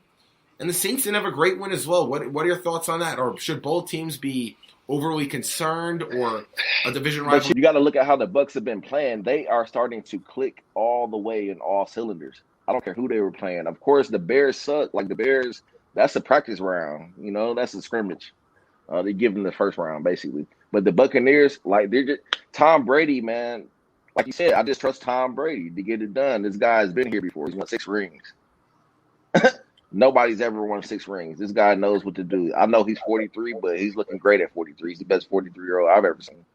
and the Saints didn't have a great win as well. What are your thoughts on that? Or should both teams be overly concerned, or a division rival? But you got to look at how the Bucs have been playing. They are starting to click all the way in all cylinders. I don't care who they were playing. Of course, the Bears suck. Like the Bears, that's a practice round. That's a scrimmage. They give them the first round, basically. But the Buccaneers, they're just Tom Brady, man. Like you said, I just trust Tom Brady to get it done. This guy's been here before. He's won 6 rings. Nobody's ever won 6 rings. This guy knows what to do. I know he's 43, but he's looking great at 43. He's the best 43-year-old I've ever seen.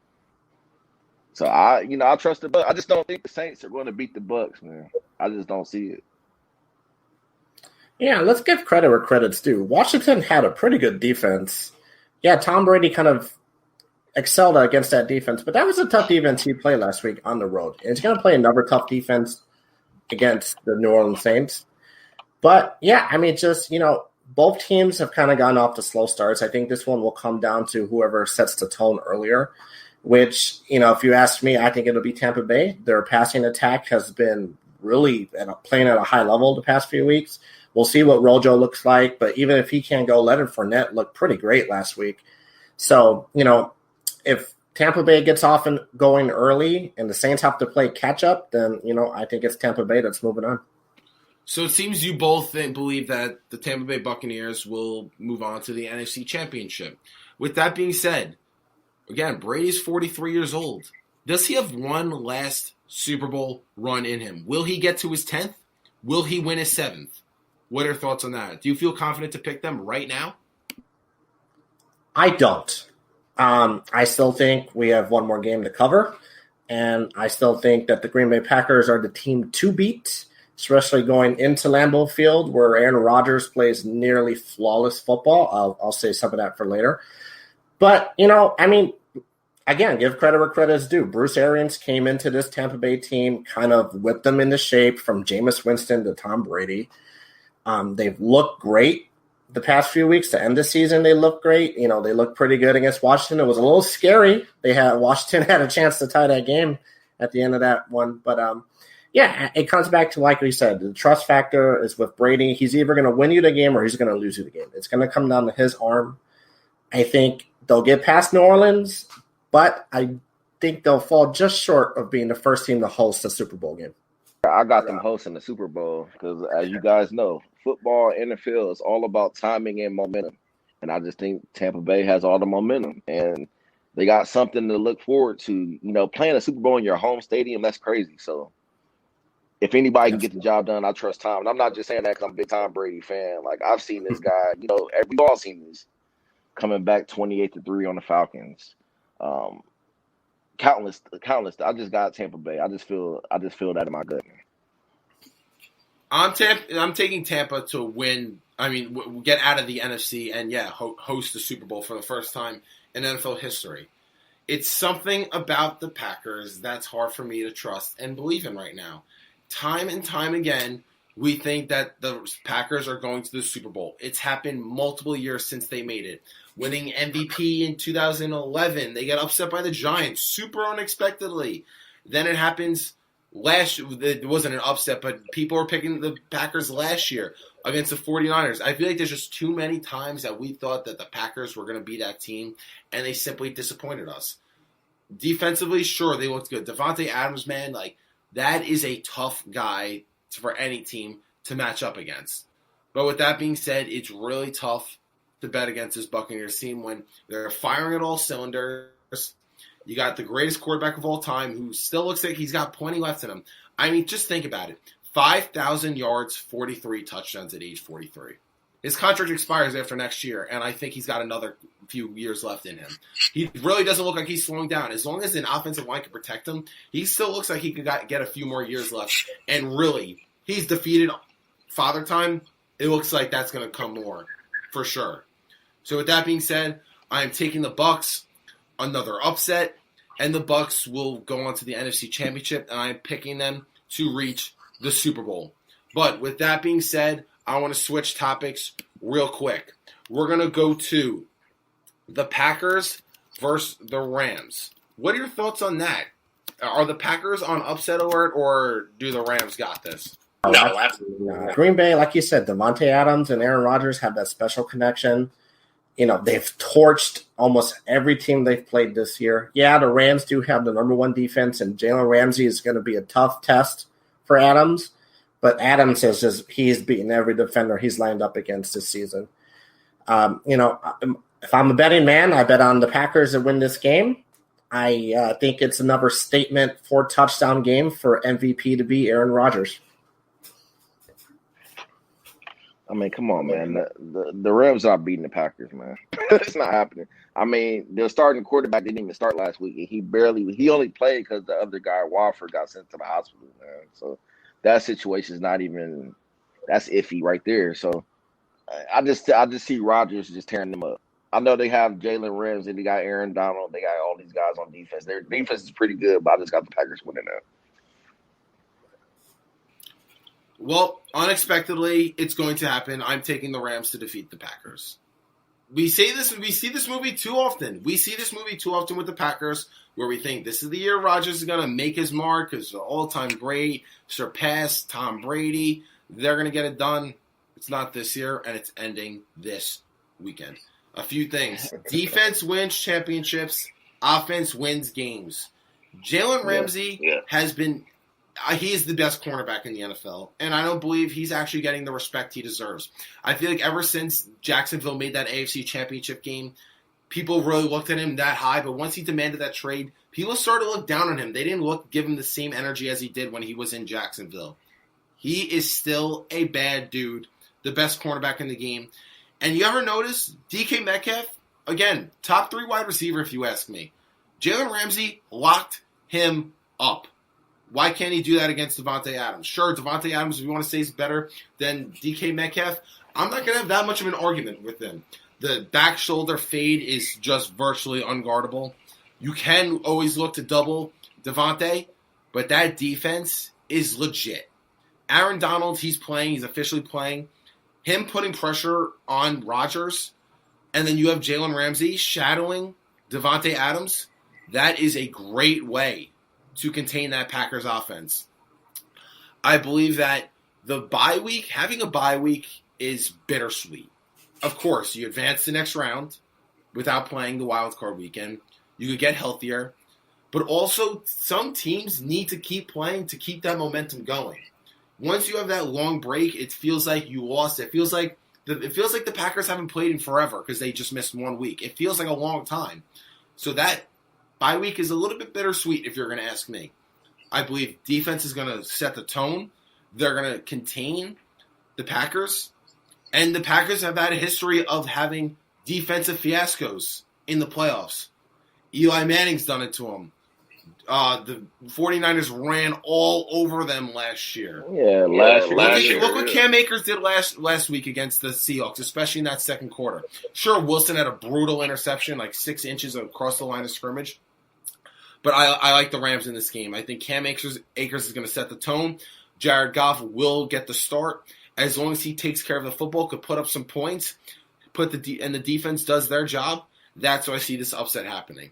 So I trust the Bucs. I just don't think the Saints are going to beat the Bucs, man. I just don't see it. Yeah, let's give credit where credit's due. Washington had a pretty good defense. Yeah, Tom Brady kind of excelled against that defense, but that was a tough defense he played last week on the road. And he's going to play another tough defense against the New Orleans Saints. But, yeah, both teams have kind of gone off to slow starts. I think this one will come down to whoever sets the tone earlier, which, if you ask me, I think it'll be Tampa Bay. Their passing attack has been really playing at a high level the past few weeks. We'll see what Rojo looks like, but even if he can't go, Leonard Fournette looked pretty great last week. So, if Tampa Bay gets off and going early and the Saints have to play catch-up, then, I think it's Tampa Bay that's moving on. So it seems you both believe that the Tampa Bay Buccaneers will move on to the NFC Championship. With that being said, again, Brady's 43 years old. Does he have one last Super Bowl run in him? Will he get to his 10th? Will he win his 7th? What are your thoughts on that? Do you feel confident to pick them right now? I don't. I still think we have one more game to cover, and I still think that the Green Bay Packers are the team to beat, especially going into Lambeau Field where Aaron Rodgers plays nearly flawless football. I'll say some of that for later. But, again, give credit where credit is due. Bruce Arians came into this Tampa Bay team, kind of whipped them into shape from Jameis Winston to Tom Brady. They've looked great the past few weeks. To end the season, they look great. They look pretty good against Washington. It was a little scary. Washington had a chance to tie that game at the end of that one. But, it comes back to, like we said, the trust factor is with Brady. He's either going to win you the game or he's going to lose you the game. It's going to come down to his arm. I think they'll get past New Orleans, but I think they'll fall just short of being the first team to host a Super Bowl game. I got them hosting the Super Bowl because, as you guys know, football, NFL is all about timing and momentum. And I just think Tampa Bay has all the momentum. And they got something to look forward to. Playing a Super Bowl in your home stadium, that's crazy. So if anybody can get the job done, I trust Tom. And I'm not just saying that because I'm a big Tom Brady fan. Like, I've seen this guy, we've all seen this coming back 28-3 on the Falcons. Countless. I just got Tampa Bay. I just feel that in my gut. I'm taking Tampa to win. I mean, get out of the NFC and host the Super Bowl for the first time in NFL history. It's something about the Packers that's hard for me to trust and believe in right now. Time and time again, we think that the Packers are going to the Super Bowl. It's happened multiple years since they made it. Winning MVP in 2011, they get upset by the Giants super unexpectedly. Then it happens it wasn't an upset, but people were picking the Packers last year against the 49ers. I feel like there's just too many times that we thought that the Packers were going to be that team, and they simply disappointed us. Defensively, sure, they looked good. Davante Adams, man, like, that is a tough guy for any team to match up against. But with that being said, it's really tough to bet against this Buccaneers team when they're firing at all cylinders. You got the greatest quarterback of all time who still looks like he's got plenty left in him. I mean, just think about it. 5,000 yards, 43 touchdowns at age 43. His contract expires after next year, and I think he's got another few years left in him. He really doesn't look like he's slowing down. As long as an offensive line can protect him, he still looks like he could get a few more years left. And really, he's defeated Father Time. It looks like that's going to come more, for sure. So with that being said, I am taking the Bucs. Another upset, and the Bucs will go on to the NFC Championship, and I'm picking them to reach the Super Bowl. But with that being said, I want to switch topics real quick. We're going to go to the Packers versus the Rams. What are your thoughts on that? Are the Packers on upset alert, or do the Rams got this? No, absolutely not. Green Bay, like you said, Devontae Adams and Aaron Rodgers have that special connection. You know, they've torched almost every team they've played this year. Yeah, the Rams do have the number one defense, and Jalen Ramsey is going to be a tough test for Adams. But Adams he's beaten every defender he's lined up against this season. If I'm a betting man, I bet on the Packers to win this game. I think it's another statement 4-touchdown game for MVP to be Aaron Rodgers. I mean, come on, man. The Rams are beating the Packers, man. It's not happening. I mean, the starting quarterback didn't even start last week. And he only played because the other guy, Walford, got sent to the hospital, man. So that situation is not even – that's iffy right there. So I just see Rodgers just tearing them up. I know they have Jalen Ramsey, they got Aaron Donald, they got all these guys on defense. Their defense is pretty good, but I just got the Packers winning that. Well, unexpectedly, it's going to happen. I'm taking the Rams to defeat the Packers. We see this movie too often. We see this movie too often with the Packers, where we think this is the year Rodgers is going to make his mark as the all-time great, surpass Tom Brady. They're going to get it done. It's not this year, and it's ending this weekend. A few things. Defense wins championships. Offense wins games. Jalen Ramsey has been... he is the best cornerback in the NFL, and I don't believe he's actually getting the respect he deserves. I feel like ever since Jacksonville made that AFC Championship game, people really looked at him that high, but once he demanded that trade, people started to look down on him. They didn't give him the same energy as he did when he was in Jacksonville. He is still a bad dude, the best cornerback in the game. And you ever notice DK Metcalf, again, top 3 wide receiver if you ask me. Jalen Ramsey locked him up. Why can't he do that against Devontae Adams? Sure, Devontae Adams, if you want to say, is better than DK Metcalf. I'm not going to have that much of an argument with him. The back shoulder fade is just virtually unguardable. You can always look to double Devontae, but that defense is legit. Aaron Donald, he's officially playing. Him putting pressure on Rodgers, and then you have Jalen Ramsey shadowing Devontae Adams. That is a great way to contain that Packers offense. I believe that having a bye week is bittersweet. Of course, you advance the next round without playing the wild card weekend. You could get healthier. But also, some teams need to keep playing to keep that momentum going. Once you have that long break, it feels like you lost. It feels like the Packers haven't played in forever because they just missed 1 week. It feels like a long time. So that bye week is a little bit bittersweet if you're going to ask me. I believe defense is going to set the tone. They're going to contain the Packers. And the Packers have had a history of having defensive fiascos in the playoffs. Eli Manning's done it to them. The 49ers ran all over them last year. Yeah, last year. Look what Cam Akers did last week against the Seahawks, especially in that second quarter. Sure, Wilson had a brutal interception, like 6 inches across the line of scrimmage. But I like the Rams in this game. I think Cam Akers is going to set the tone. Jared Goff will get the start. As long as he takes care of the football, could put up some points, and the defense does their job, that's why I see this upset happening.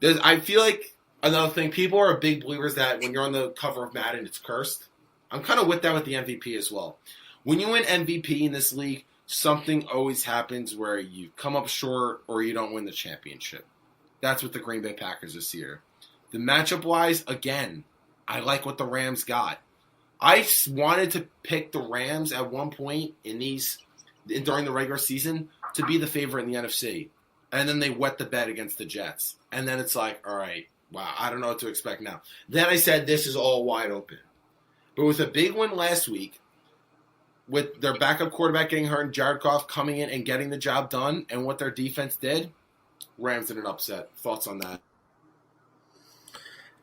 I feel like another thing, people are big believers that when you're on the cover of Madden, it's cursed. I'm kind of with that with the MVP as well. When you win MVP in this league, something always happens where you come up short or you don't win the championship. That's what the Green Bay Packers this year. The matchup-wise, again, I like what the Rams got. I wanted to pick the Rams at one point during the regular season to be the favorite in the NFC. And then they wet the bed against the Jets. And then it's like, all right, wow, I don't know what to expect now. Then I said this is all wide open. But with a big win last week, with their backup quarterback getting hurt and Jared Goff coming in and getting the job done and what their defense did, Rams in an upset. Thoughts on that?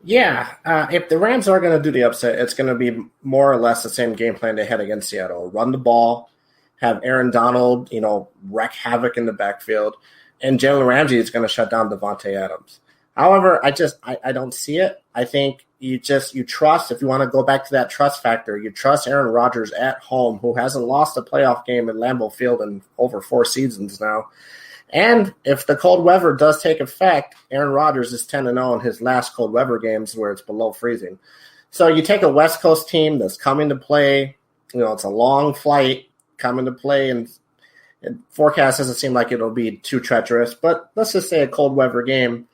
Yeah, if the Rams are going to do the upset, it's going to be more or less the same game plan they had against Seattle. Run the ball, have Aaron Donald, wreak havoc in the backfield, and Jalen Ramsey is going to shut down Devontae Adams. However, I don't see it. I think you trust, if you want to go back to that trust factor, you trust Aaron Rodgers at home, who hasn't lost a playoff game at Lambeau Field in over 4 seasons now. And if the cold weather does take effect, Aaron Rodgers is 10-0 in his last cold weather games where it's below freezing. So you take a West Coast team that's coming to play, it's a long flight coming to play, and forecast doesn't seem like it'll be too treacherous, but let's just say a cold weather game.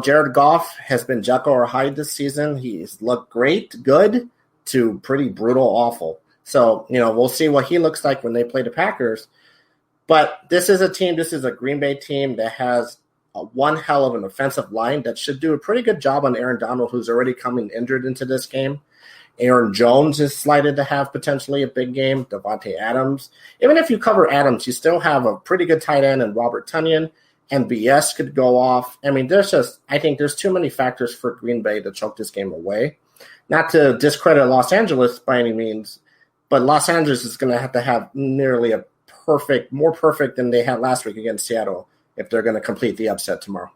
Jared Goff has been Jekyll or Hyde this season. He's looked great, good, to pretty brutal, awful. So, we'll see what he looks like when they play the Packers. But this is a Green Bay team that has one hell of an offensive line that should do a pretty good job on Aaron Donald, who's already coming injured into this game. Aaron Jones is slated to have potentially a big game. Devontae Adams. Even if you cover Adams, you still have a pretty good tight end in Robert Tonyan. MBS could go off. I mean, I think there's too many factors for Green Bay to choke this game away. Not to discredit Los Angeles by any means, but Los Angeles is going to have nearly more perfect than they had last week against Seattle if they're going to complete the upset tomorrow.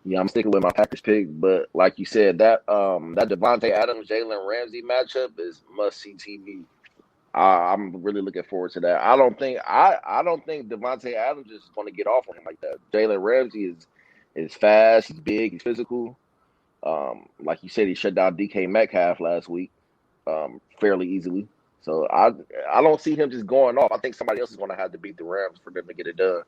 Yeah, I'm sticking with my Packers pick, but like you said, that Devontae Adams Jalen Ramsey matchup is must-see TV. I'm really looking forward to that. I don't think Devontae Adams is going to get off on him like that. Jalen Ramsey is fast, he's big, he's physical. Like you said, he shut down DK Metcalf last week fairly easily. So I don't see him just going off. I think somebody else is going to have to beat the Rams for them to get it done.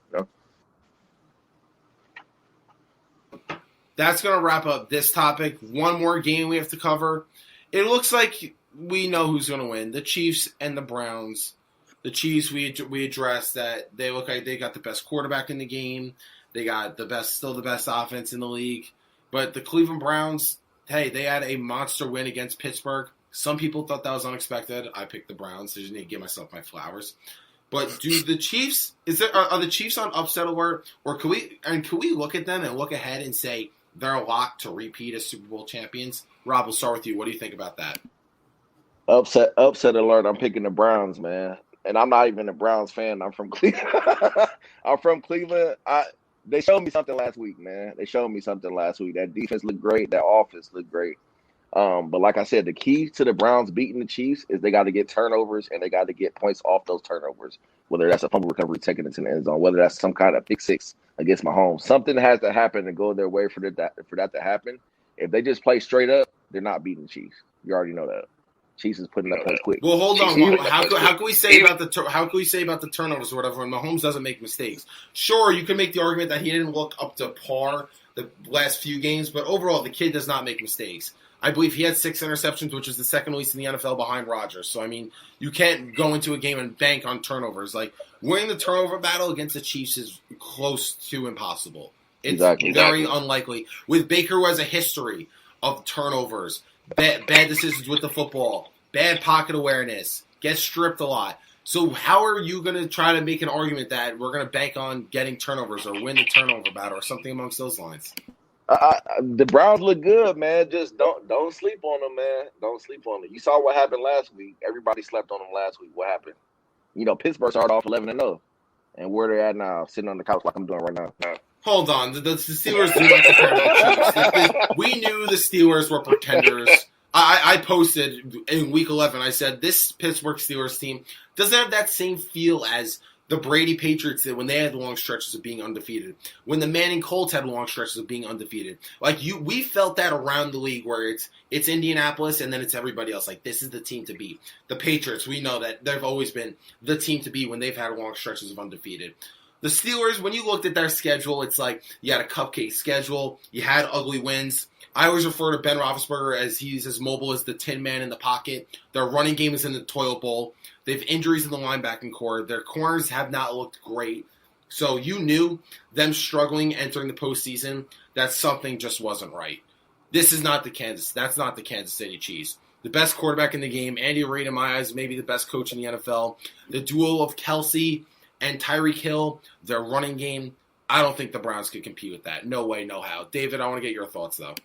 That's going to wrap up this topic. One more game we have to cover. It looks like we know who's going to win. The Chiefs and the Browns. The Chiefs, we addressed that they look like they got the best quarterback in the game. They got the best offense in the league. But the Cleveland Browns, hey, they had a monster win against Pittsburgh. Some people thought that was unexpected. I picked the Browns. I just need to give myself my flowers. But do the Chiefs are the Chiefs on upset alert, or can we look at them and look ahead and say they're a lock to repeat as Super Bowl champions? Rob, we'll start with you. What do you think about that? Upset alert. I'm picking the Browns, man. And I'm not even a Browns fan. I'm from Cleveland. They showed me something last week, man. That defense looked great. That offense looked great. But like I said, the key to the Browns beating the Chiefs is they got to get turnovers and they got to get points off those turnovers, whether that's a fumble recovery taken into the end zone, whether that's some kind of pick six against Mahomes. Something has to happen to go their way for that to happen. If they just play straight up, they're not beating the Chiefs. You already know that. Chiefs is putting up points quick. Well, hold on. How can we say about the turnovers or whatever when Mahomes doesn't make mistakes? Sure, you can make the argument that he didn't look up to par the last few games, but overall, the kid does not make mistakes. I believe he had 6 interceptions, which is the second least in the NFL behind Rodgers. So, I mean, you can't go into a game and bank on turnovers. Like, winning the turnover battle against the Chiefs is close to impossible. It's very unlikely. With Baker, who has a history of turnovers, bad decisions with the football, bad pocket awareness, gets stripped a lot. So how are you going to try to make an argument that we're going to bank on getting turnovers or win the turnover battle or something amongst those lines? The Browns look good, man. Just don't sleep on them, man. Don't sleep on them. You saw what happened last week. Everybody slept on them last week. What happened? Pittsburgh started off 11-0, and where they're at now, sitting on the couch like I'm doing right now. Hold on, the Steelers do not compare to the Chiefs. We knew the Steelers were pretenders. I posted in Week 11. I said this Pittsburgh Steelers team doesn't have that same feel as the Brady Patriots did when they had long stretches of being undefeated. When the Manning Colts had long stretches of being undefeated. We felt that around the league where it's Indianapolis and then it's everybody else. Like, this is the team to beat. The Patriots, we know that they've always been the team to beat when they've had long stretches of undefeated. The Steelers, when you looked at their schedule, it's like you had a cupcake schedule. You had ugly wins. I always refer to Ben Roethlisberger as he's as mobile as the Tin Man in the pocket. Their running game is in the toilet bowl. They have injuries in the linebacking core. Their corners have not looked great. So you knew them struggling entering the postseason, that something just wasn't right. That's not the Kansas City Chiefs. The best quarterback in the game, Andy Reid in my eyes, maybe the best coach in the NFL. The duo of Kelsey and Tyreek Hill, their running game, I don't think the Browns could compete with that. No way, no how. David, I want to get your thoughts, though.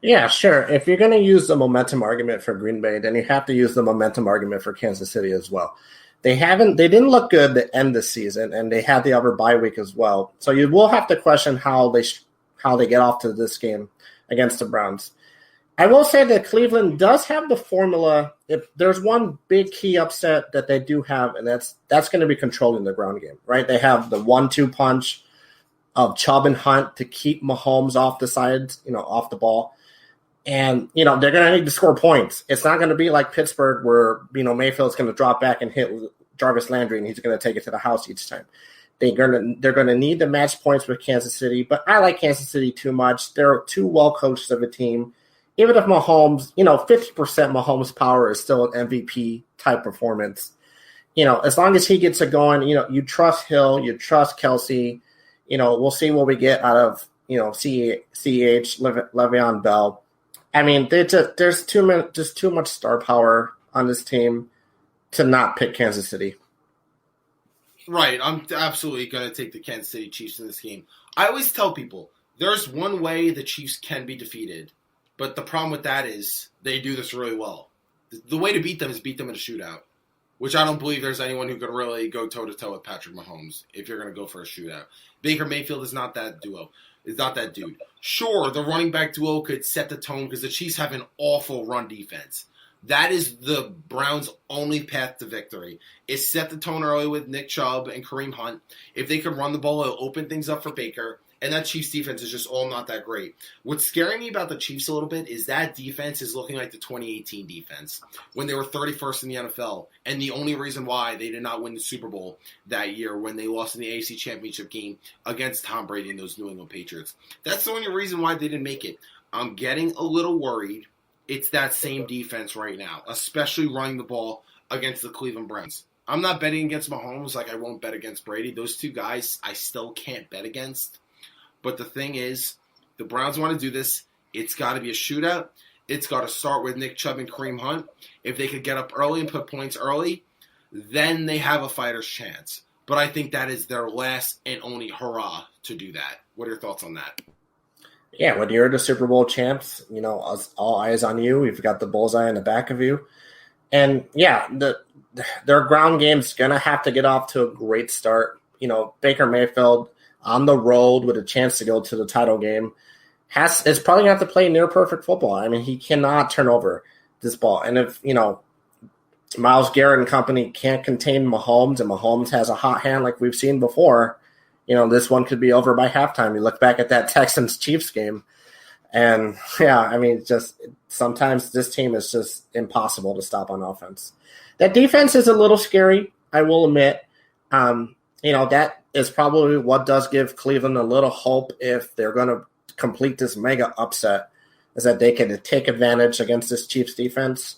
Yeah, sure. If you're going to use the momentum argument for Green Bay, then you have to use the momentum argument for Kansas City as well. They didn't look good to end the season, and they had the other bye week as well. So you will have to question how they get off to this game against the Browns. I will say that Cleveland does have the formula. If there's one big key upset that they do have, and that's going to be controlling the ground game, right? They have the 1-2 punch of Chubb and Hunt to keep Mahomes off the sides, off the ball. And, they're going to need to score points. It's not going to be like Pittsburgh where, Mayfield's going to drop back and hit Jarvis Landry and he's going to take it to the house each time. They're going to need to match points with Kansas City, but I like Kansas City too much. They're too well coached of a team. Even if Mahomes, 50% Mahomes power is still an MVP type performance. As long as he gets it going, you trust Hill, you trust Kelsey. We'll see what we get out of, CH, Le'Veon Bell. I mean, there's too much star power on this team to not pick Kansas City. Right. I'm absolutely going to take the Kansas City Chiefs in this game. I always tell people there's one way the Chiefs can be defeated, but the problem with that is they do this really well. The way to beat them is beat them in a shootout, which I don't believe there's anyone who could really go toe-to-toe with Patrick Mahomes if you're going to go for a shootout. Baker Mayfield is not that duo. Is not that dude. Sure, the running back duo could set the tone because the Chiefs have an awful run defense. That is the Browns' only path to victory, is set the tone early with Nick Chubb and Kareem Hunt. If they could run the ball, it'll open things up for Baker. And that Chiefs defense is just all not that great. What's scaring me about the Chiefs a little bit is that defense is looking like the 2018 defense when they were 31st in the NFL. And the only reason why they did not win the Super Bowl that year when they lost in the AFC Championship game against Tom Brady and those New England Patriots. That's the only reason why they didn't make it. I'm getting a little worried it's that same defense right now, especially running the ball against the Cleveland Browns. I'm not betting against Mahomes like I won't bet against Brady. Those two guys I still can't bet against. But the thing is, the Browns want to do this. It's got to be a shootout. It's got to start with Nick Chubb and Kareem Hunt. If they could get up early and put points early, then they have a fighter's chance. But I think that is their last and only hurrah to do that. What are your thoughts on that? Yeah, when you're the Super Bowl champs, all eyes on you. You've got the bullseye in the back of you. And, yeah, their ground game's going to have to get off to a great start. Baker Mayfield on the road with a chance to go to the title game is probably going to have to play near perfect football. I mean, he cannot turn over this ball. And if, Myles Garrett and company can't contain Mahomes and Mahomes has a hot hand like we've seen before, this one could be over by halftime. You look back at that Texans-Chiefs game and, yeah, I mean, just sometimes this team is just impossible to stop on offense. That defense is a little scary, I will admit. That is probably what does give Cleveland a little hope if they're going to complete this mega upset, is that they can take advantage against this Chiefs defense.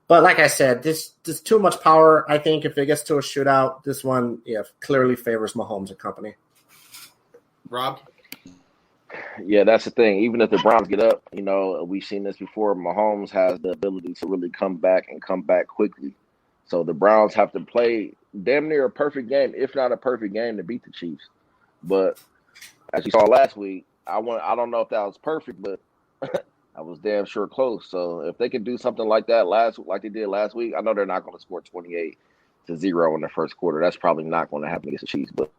But like I said, this too much power. I think if it gets to a shootout, this one clearly favors Mahomes and company. Rob? Yeah, that's the thing. Even if the Browns get up, we've seen this before. Mahomes has the ability to really come back and come back quickly. So the Browns have to play damn near a perfect game, if not a perfect game, to beat the Chiefs. But as you saw last week, I don't know if that was perfect, but I was damn sure close. So if they could do something like that like they did last week, I know they're not going to score 28-0 in the first quarter. That's probably not going to happen against the Chiefs. But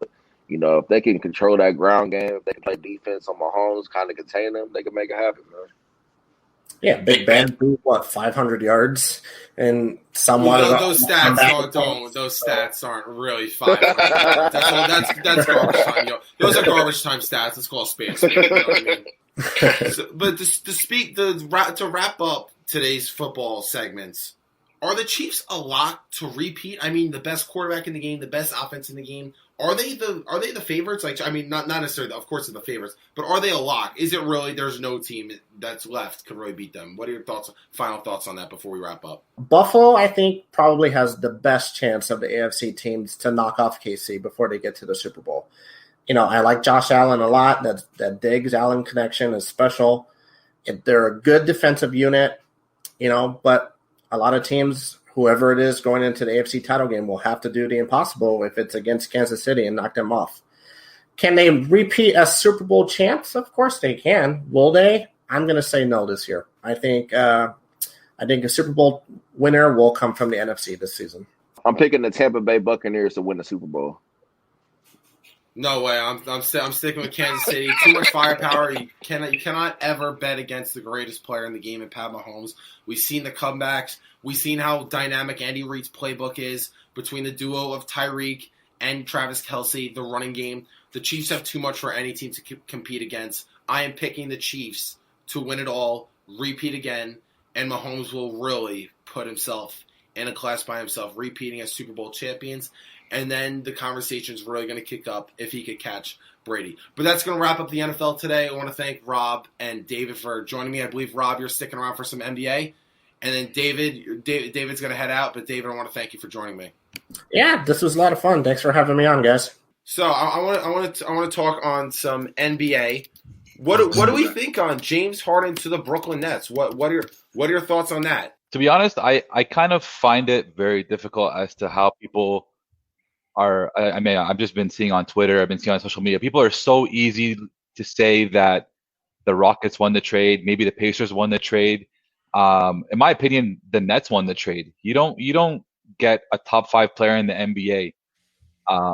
if they can control that ground game, if they can play defense on Mahomes, kind of contain them, they can make it happen, man. Yeah, Big Ben threw 500 yards, and somewhat those stats aren't really fine. That's garbage time. Those are garbage time stats. Let's call a spade a spade. You know what I mean? But to wrap up today's football segments, are the Chiefs a lock to repeat? I mean, the best quarterback in the game, the best offense in the game. Are they the favorites? Like, I mean, not necessarily. Of course, they're the favorites, but are they a lock? Is it really? There's no team that's left could really beat them. What are your final thoughts on that before we wrap up? Buffalo, I think, probably has the best chance of the AFC teams to knock off KC before they get to the Super Bowl. I like Josh Allen a lot. That Diggs-Allen connection is special. They're a good defensive unit, but a lot of teams, whoever it is going into the AFC title game, will have to do the impossible if it's against Kansas City and knock them off. Can they repeat as Super Bowl champs? Of course they can. Will they? I'm going to say no this year. I think a Super Bowl winner will come from the NFC this season. I'm picking the Tampa Bay Buccaneers to win the Super Bowl. No way. I'm sticking with Kansas City. Too much firepower. You cannot ever bet against the greatest player in the game, in Pat Mahomes. We've seen the comebacks. We've seen how dynamic Andy Reid's playbook is between the duo of Tyreek and Travis Kelce, the running game. The Chiefs have too much for any team to compete against. I am picking the Chiefs to win it all, repeat again, and Mahomes will really put himself in a class by himself, repeating as Super Bowl champions. And then the conversation is really going to kick up if he could catch Brady. But that's going to wrap up the NFL today. I want to thank Rob and David for joining me. I believe, Rob, you're sticking around for some NBA. And then David's going to head out. But, David, I want to thank you for joining me. Yeah, this was a lot of fun. Thanks for having me on, guys. So I want to talk on some NBA. What do we think on James Harden to the Brooklyn Nets? What are your thoughts on that? To be honest, I kind of find it very difficult as to how people are. I've just been seeing on Twitter, I've been seeing on social media, people are so easy to say that the Rockets won the trade, maybe the Pacers won the trade. In my opinion, the Nets won the trade. You don't get a top 5 player in the NBA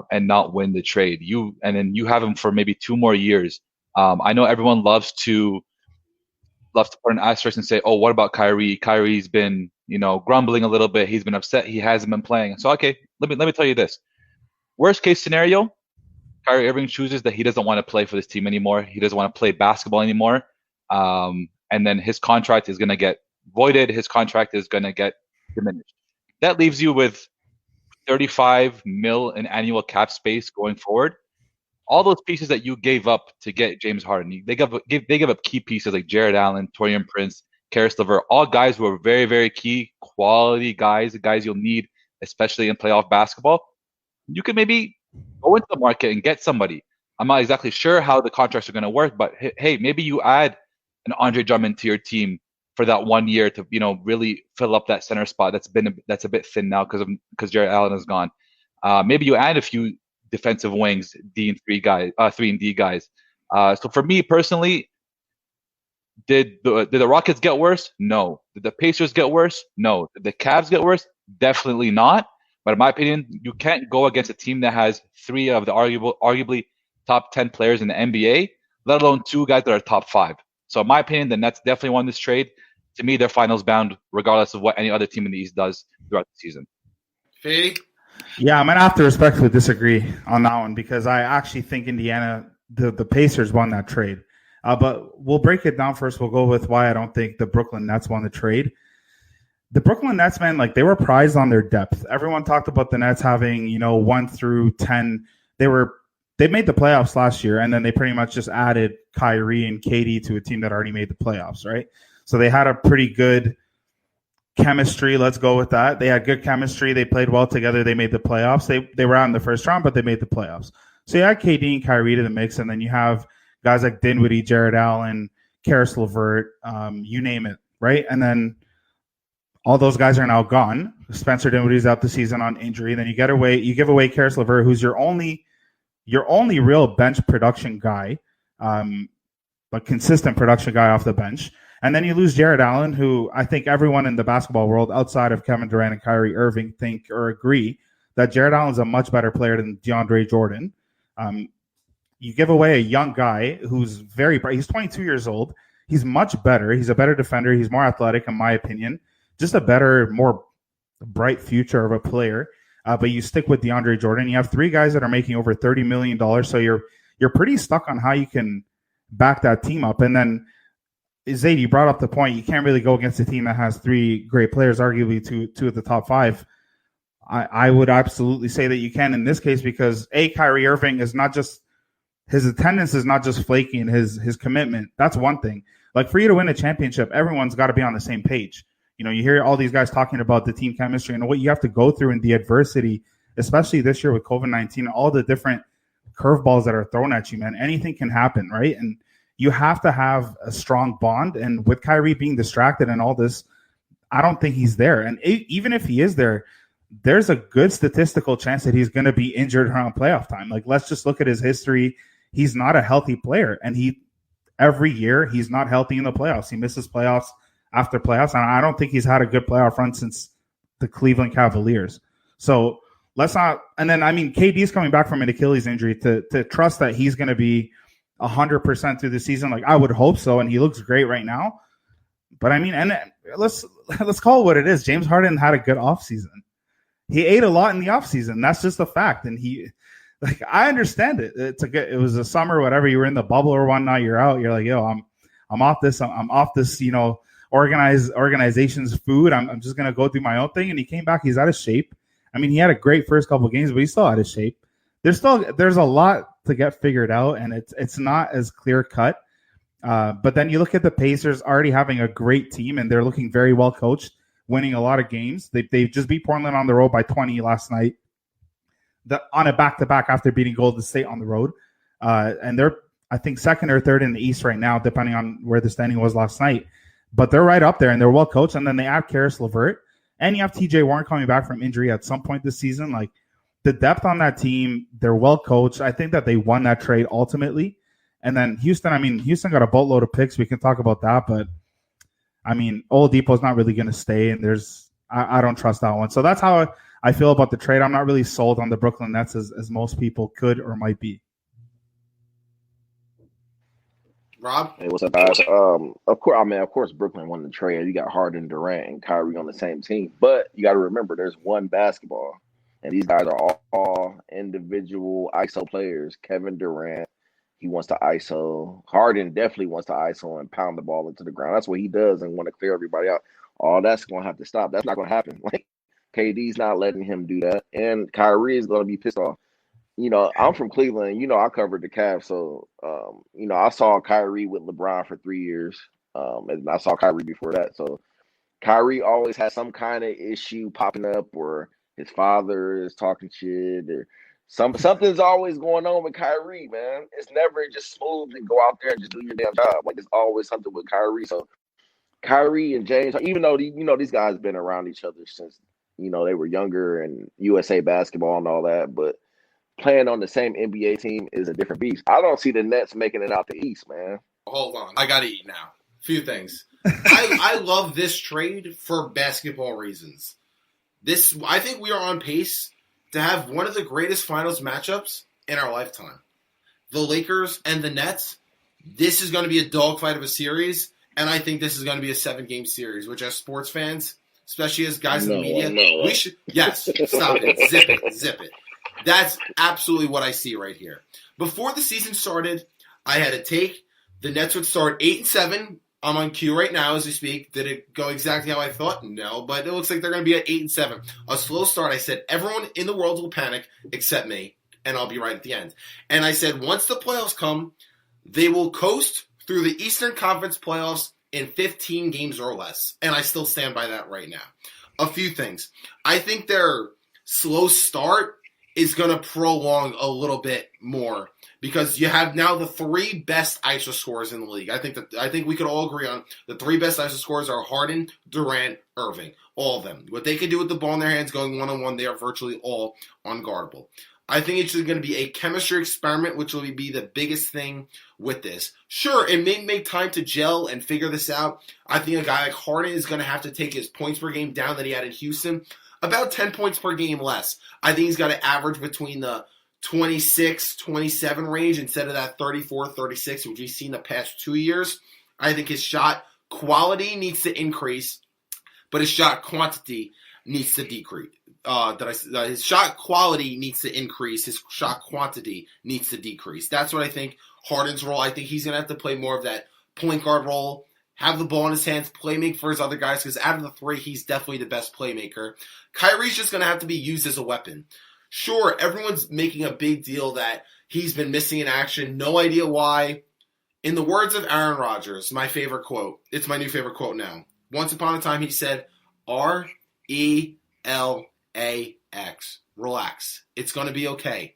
and not win the trade. And then you have him for maybe 2 more years. I know everyone loves to put an asterisk and say, oh, what about Kyrie? Kyrie's been, grumbling a little bit. He's been upset. He hasn't been playing. So, okay, let me tell you this. Worst case scenario, Kyrie Irving chooses that he doesn't want to play for this team anymore. He doesn't want to play basketball anymore. And then his contract is going to get voided. His contract is going to get diminished. That leaves you with $35 million in annual cap space going forward. All those pieces that you gave up to get James Harden, they gave up key pieces like Jared Allen, Taurean Prince, Karis LeVert, all guys who are very, very key, quality guys you'll need, especially in playoff basketball. You could maybe go into the market and get somebody. I'm not exactly sure how the contracts are going to work, but hey, maybe you add an Andre Drummond to your team for that 1 year to really fill up that center spot that's a bit thin now because Jared Allen is gone. Maybe you add a few defensive wings, 3 and D guys. So for me personally, did the Rockets get worse? No. Did the Pacers get worse? No. Did the Cavs get worse? Definitely not. But in my opinion, you can't go against a team that has 3 of the arguably top 10 players in the NBA, let alone 2 guys that are top 5. So in my opinion, the Nets definitely won this trade. To me, they're finals bound, regardless of what any other team in the East does throughout the season. Fady? Yeah, I'm going to have to respectfully disagree on that one because I actually think Indiana, the Pacers won that trade. But we'll break it down first. We'll go with why I don't think the Brooklyn Nets won the trade. The Brooklyn Nets, man, they were prized on their depth. Everyone talked about the Nets having, 1 through 10. They made the playoffs last year, and then they pretty much just added Kyrie and KD to a team that already made the playoffs, right? So they had a pretty good chemistry. Let's go with that. They had good chemistry. They played well together. They made the playoffs. They were out in the first round, but they made the playoffs. So you add KD and Kyrie to the mix, and then you have guys like Dinwiddie, Jared Allen, Karis LeVert, you name it, right? And then All those guys are now gone. Spencer Dinwiddie's out the season on injury. Then you give away Karis LeVert, who's your only real bench production guy, but consistent production guy off the bench. And then you lose Jared Allen, who I think everyone in the basketball world outside of Kevin Durant and Kyrie Irving think or agree that Jared Allen's a much better player than DeAndre Jordan. You give away a young guy who's very bright. He's 22 years old. He's much better. He's a better defender. He's more athletic, in my opinion. Just a better, more bright future of a player. But you stick with DeAndre Jordan. You have three guys that are making over $30 million. So you're pretty stuck on how you can back that team up. And then, Zayd, you brought up the point. You can't really go against a team that has three great players, arguably two of the top five. I would absolutely say that you can in this case because, Kyrie Irving is not just – his attendance is not just flaky and his commitment. That's one thing. Like, for you to win a championship, everyone's got to be on the same page. You know, you hear all these guys talking about the team chemistry and what you have to go through in the adversity, especially this year with COVID-19, all the different curveballs that are thrown at you, man. Anything can happen, right? And you have to have a strong bond. And with Kyrie being distracted and all this, I don't think he's there. And even if he is there, there's a good statistical chance that he's going to be injured around playoff time. Like, let's just look at his history. He's not a healthy player. And every year, he's not healthy in the playoffs. He misses playoffs after playoffs. And I don't think he's had a good playoff run since the Cleveland Cavaliers. So let's not. And then, I mean, KD's coming back from an Achilles injury to trust that he's going to be 100% through the season. Like, I would hope so. And he looks great right now. But I mean, and let's call it what it is. James Harden had a good offseason. He ate a lot in the offseason. That's just a fact. And I understand it. It was a summer, whatever. You were in the bubble or whatnot. You're out. You're like, yo, I'm off this. I'm off this, organization's food. I'm just gonna go do my own thing. And he came back. He's out of shape. I mean, he had a great first couple of games, but he's still out of shape. There's a lot to get figured out, and it's not as clear cut. But then you look at the Pacers already having a great team, and they're looking very well coached, winning a lot of games. They just beat Portland on the road by 20 last night. On a back-to-back after beating Golden State on the road. And they're, I think, second or third in the East right now, depending on where the standing was last night. But they're right up there, and they're well coached. And then they add Karis LeVert. And you have TJ Warren coming back from injury at some point this season. Like, the depth on that team, they're well coached. I think that they won that trade ultimately. And then Houston got a boatload of picks. We can talk about that. But, I mean, Oladipo's not really going to stay, and I don't trust that one. So that's how I feel about the trade. I'm not really sold on the Brooklyn Nets as most people could or might be. Rob? Hey, what's up, guys? Of course, Brooklyn won the trade. You got Harden, Durant, and Kyrie on the same team. But you got to remember, there's one basketball, and these guys are all individual ISO players. Kevin Durant, he wants to ISO. Harden definitely wants to ISO and pound the ball into the ground. That's what he does and want to clear everybody out. All that's going to have to stop. That's not going to happen. Like, KD's not letting him do that, and Kyrie is going to be pissed off. I'm from Cleveland. I covered the Cavs, so I saw Kyrie with LeBron for 3 years, and I saw Kyrie before that. So Kyrie always has some kind of issue popping up, or his father is talking shit, or something's always going on with Kyrie, man. It's never just smooth and go out there and just do your damn job. Like, there's always something with Kyrie. So Kyrie and James, even though these guys been around each other since they were younger and USA basketball and all that, but playing on the same NBA team is a different beast. I don't see the Nets making it out the East, man. Hold on. I got to eat now. Few things. I love this trade for basketball reasons. I think we are on pace to have one of the greatest finals matchups in our lifetime. The Lakers and the Nets, this is going to be a dogfight of a series, and I think this is going to be a 7-game series, which as sports fans, especially as guys in the media, we should – yes, stop it. Zip it. That's absolutely what I see right here. Before the season started, I had a take. The Nets would start 8-7. I'm on cue right now as we speak. Did it go exactly how I thought? No, but it looks like they're going to be at 8-7. A slow start. I said everyone in the world will panic except me, and I'll be right at the end. And I said once the playoffs come, they will coast through the Eastern Conference playoffs in 15 games or less. And I still stand by that right now. A few things. I think their slow start is going to prolong a little bit more because you have now the 3 best ISO scorers in the league. I think we could all agree on the 3 best ISO scorers are Harden, Durant, Irving, all of them. What they can do with the ball in their hands going one-on-one, they are virtually all unguardable. I think it's just going to be a chemistry experiment, which will be the biggest thing with this. Sure, it may make time to gel and figure this out. I think a guy like Harden is going to have to take his points per game down that he had in Houston, about 10 points per game less. I think he's got to average between the 26, 27 range instead of that 34, 36, which we've seen the past 2 years. I think his shot quality needs to increase, but his shot quantity needs to decrease. His shot quality needs to increase. His shot quantity needs to decrease. That's what I think Harden's role. I think he's going to have to play more of that point guard role, have the ball in his hands, playmake for his other guys, because out of the 3, he's definitely the best playmaker. Kyrie's just going to have to be used as a weapon. Sure, everyone's making a big deal that he's been missing in action. No idea why. In the words of Aaron Rodgers, my favorite quote, it's my new favorite quote now. Once upon a time, he said, RELAX. Relax. It's going to be okay.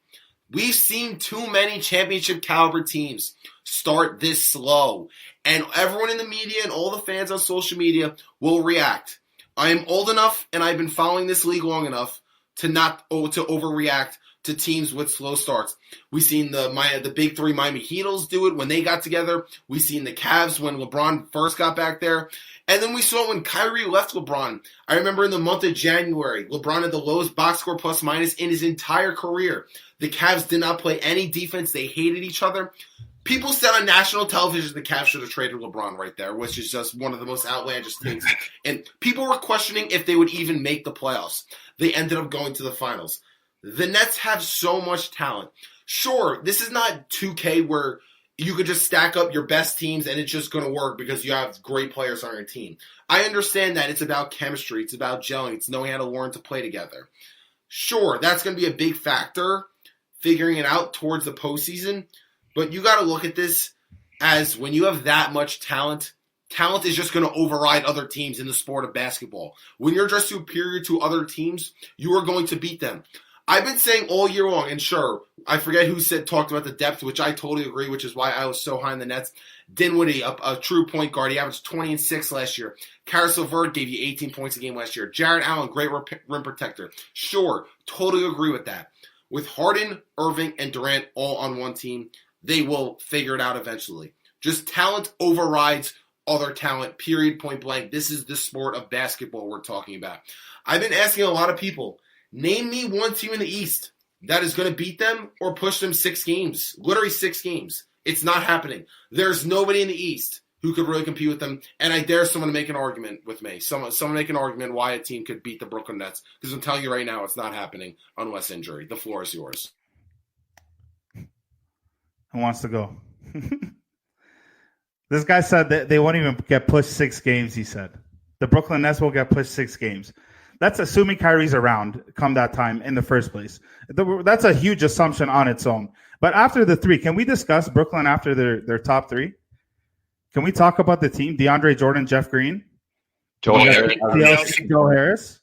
We've seen too many championship caliber teams start this slow. And everyone in the media and all the fans on social media will react. I am old enough and I've been following this league long enough to overreact to teams with slow starts. We've seen the big 3 Miami Heatles do it when they got together. We've seen the Cavs when LeBron first got back there. And then we saw when Kyrie left LeBron. I remember in the month of January, LeBron had the lowest box score plus minus in his entire career. The Cavs did not play any defense. They hated each other. People said on national television the Cavs should have traded LeBron right there, which is just one of the most outlandish things. And people were questioning if they would even make the playoffs. They ended up going to the finals. The Nets have so much talent. Sure, this is not 2K where you could just stack up your best teams and it's just going to work because you have great players on your team. I understand that it's about chemistry. It's about gelling. It's knowing how to learn to play together. Sure, that's going to be a big factor, figuring it out towards the postseason. But you got to look at this as when you have that much talent, talent is just going to override other teams in the sport of basketball. When you're just superior to other teams, you are going to beat them. I've been saying all year long, and sure, I forget who talked about the depth, which I totally agree, which is why I was so high on the Nets. Dinwiddie, a true point guard, he averaged 20 and 6 last year. Caris LeVert gave you 18 points a game last year. Jarrett Allen, great rim protector. Sure, totally agree with that. With Harden, Irving, and Durant all on one team, they will figure it out eventually. Just talent overrides other talent, period, point blank. This is the sport of basketball we're talking about. I've been asking a lot of people, name me one team in the East that is going to beat them or push them 6 games. Literally 6 games. It's not happening. There's nobody in the East who could really compete with them, and I dare someone to make an argument with me. Someone make an argument why a team could beat the Brooklyn Nets, because I'm telling you right now it's not happening unless injury. The floor is yours. Who wants to go? This guy said that they won't even get pushed 6 games, he said. The Brooklyn Nets will get pushed 6 games. That's assuming Kyrie's around come that time in the first place. That's a huge assumption on its own. But after the 3, can we discuss Brooklyn after their top 3? Can we talk about the team? DeAndre Jordan, Jeff Green? Joe Harris?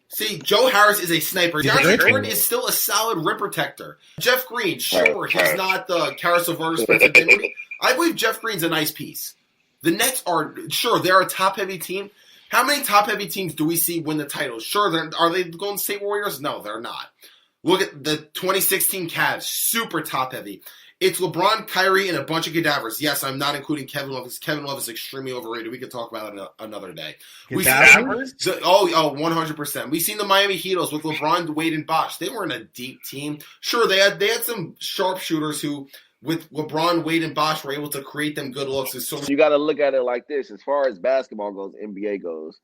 See, Joe Harris is a sniper. DeAndre Jordan is still a solid rim protector. Jeff Green, sure, he's not the Caris LeVert, Spencer Dinwiddie. I believe Jeff Green's a nice piece. The Nets are, sure, they're a top-heavy team. How many top-heavy teams do we see win the title? Sure, are they the Golden State Warriors? No, they're not. Look at the 2016 Cavs, super top-heavy. It's LeBron, Kyrie, and a bunch of cadavers. Yes, I'm not including Kevin Love, because Kevin Love is extremely overrated. We could talk about it another day. Cadavers? 100%. We've seen the Miami Heatles with LeBron, Wade, and Bosh. They weren't a deep team. Sure, they had some sharpshooters who, with LeBron, Wade, and Bosh, were able to create them good looks. So you got to look at it like this. As far as basketball goes, NBA goes,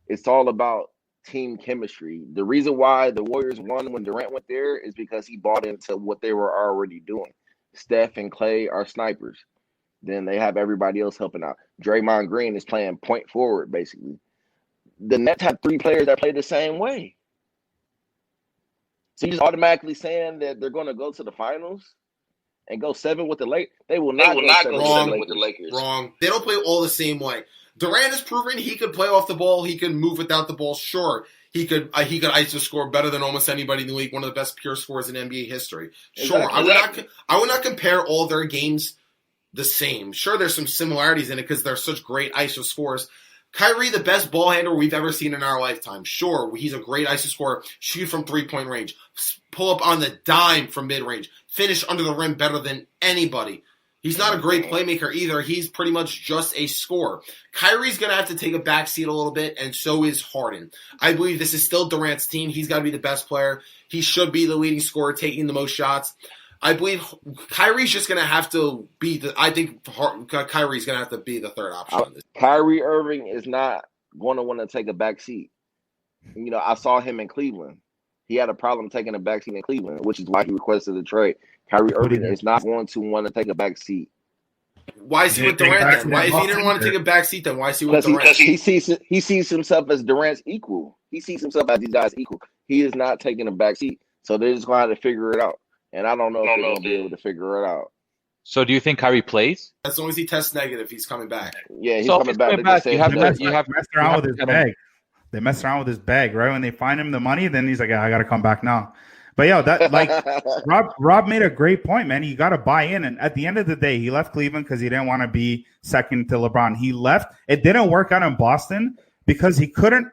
it's all about team chemistry. The reason why the Warriors won when Durant went there is because he bought into what they were already doing. Steph and Clay are snipers. Then they have everybody else helping out. Draymond Green is playing point forward, basically. The Nets have 3 players that play the same way. So you're just automatically saying that they're going to go to the finals and go 7 with the Lakers? They will not go 7 with the Lakers. Wrong. They don't play all the same way. Durant has proven he could play off the ball. He can move without the ball. Sure, he could ISO score better than almost anybody in the league. One of the best pure scorers in NBA history. Sure, Exactly. I would not compare all their games the same. Sure, there's some similarities in it because they're such great ISO scorers. Kyrie, the best ball handler we've ever seen in our lifetime. Sure, he's a great ISO scorer. Shoot from 3-point range. Pull up on the dime from mid-range. Finish under the rim better than anybody. He's not a great playmaker either. He's pretty much just a scorer. Kyrie's going to have to take a backseat a little bit, and so is Harden. I believe this is still Durant's team. He's got to be the best player. He should be the leading scorer, taking the most shots. I believe Kyrie's just going to have to be Kyrie's going to have to be the third option on this. Kyrie Irving is not going to want to take a back seat. You know, I saw him in Cleveland. He had a problem taking a back seat in Cleveland, which is why he requested a trade. Kyrie Irving is not going to want to take a back seat. Why is he with Durant then? Why, if he didn't want to take a back seat, then why is he with Durant? Because he sees himself as Durant's equal. He sees himself as these guys' equal. He is not taking a back seat. So they're just going to have to figure it out. And I don't know if they're going to be able to figure it out. So do you think Kyrie plays? As long as he tests negative, he's coming back. Yeah, he's So if coming he's back. coming back, you have messed around with his bag. They messed around with his bag, right? When they find him the money, then he's like, I got to come back now. But yeah, that like Rob made a great point, man. You got to buy in. And at the end of the day, he left Cleveland because he didn't want to be second to LeBron. He left. It didn't work out in Boston because he couldn't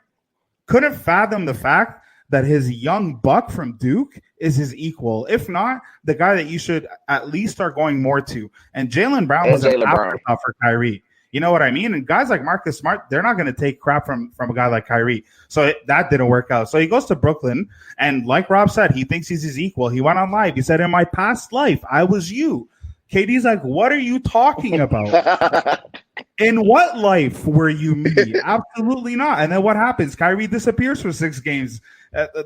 fathom the fact that his young buck from Duke is his equal. If not, the guy that you should at least start going more to. And Jaylen Brown was an afterthought for Kyrie. You know what I mean? And guys like Marcus Smart, they're not going to take crap from a guy like Kyrie. So that didn't work out. So he goes to Brooklyn, and like Rob said, he thinks he's his equal. He went on live. He said, in my past life, I was you. KD's like, what are you talking about? In what life were you me? Absolutely not. And then what happens? Kyrie disappears for 6 games.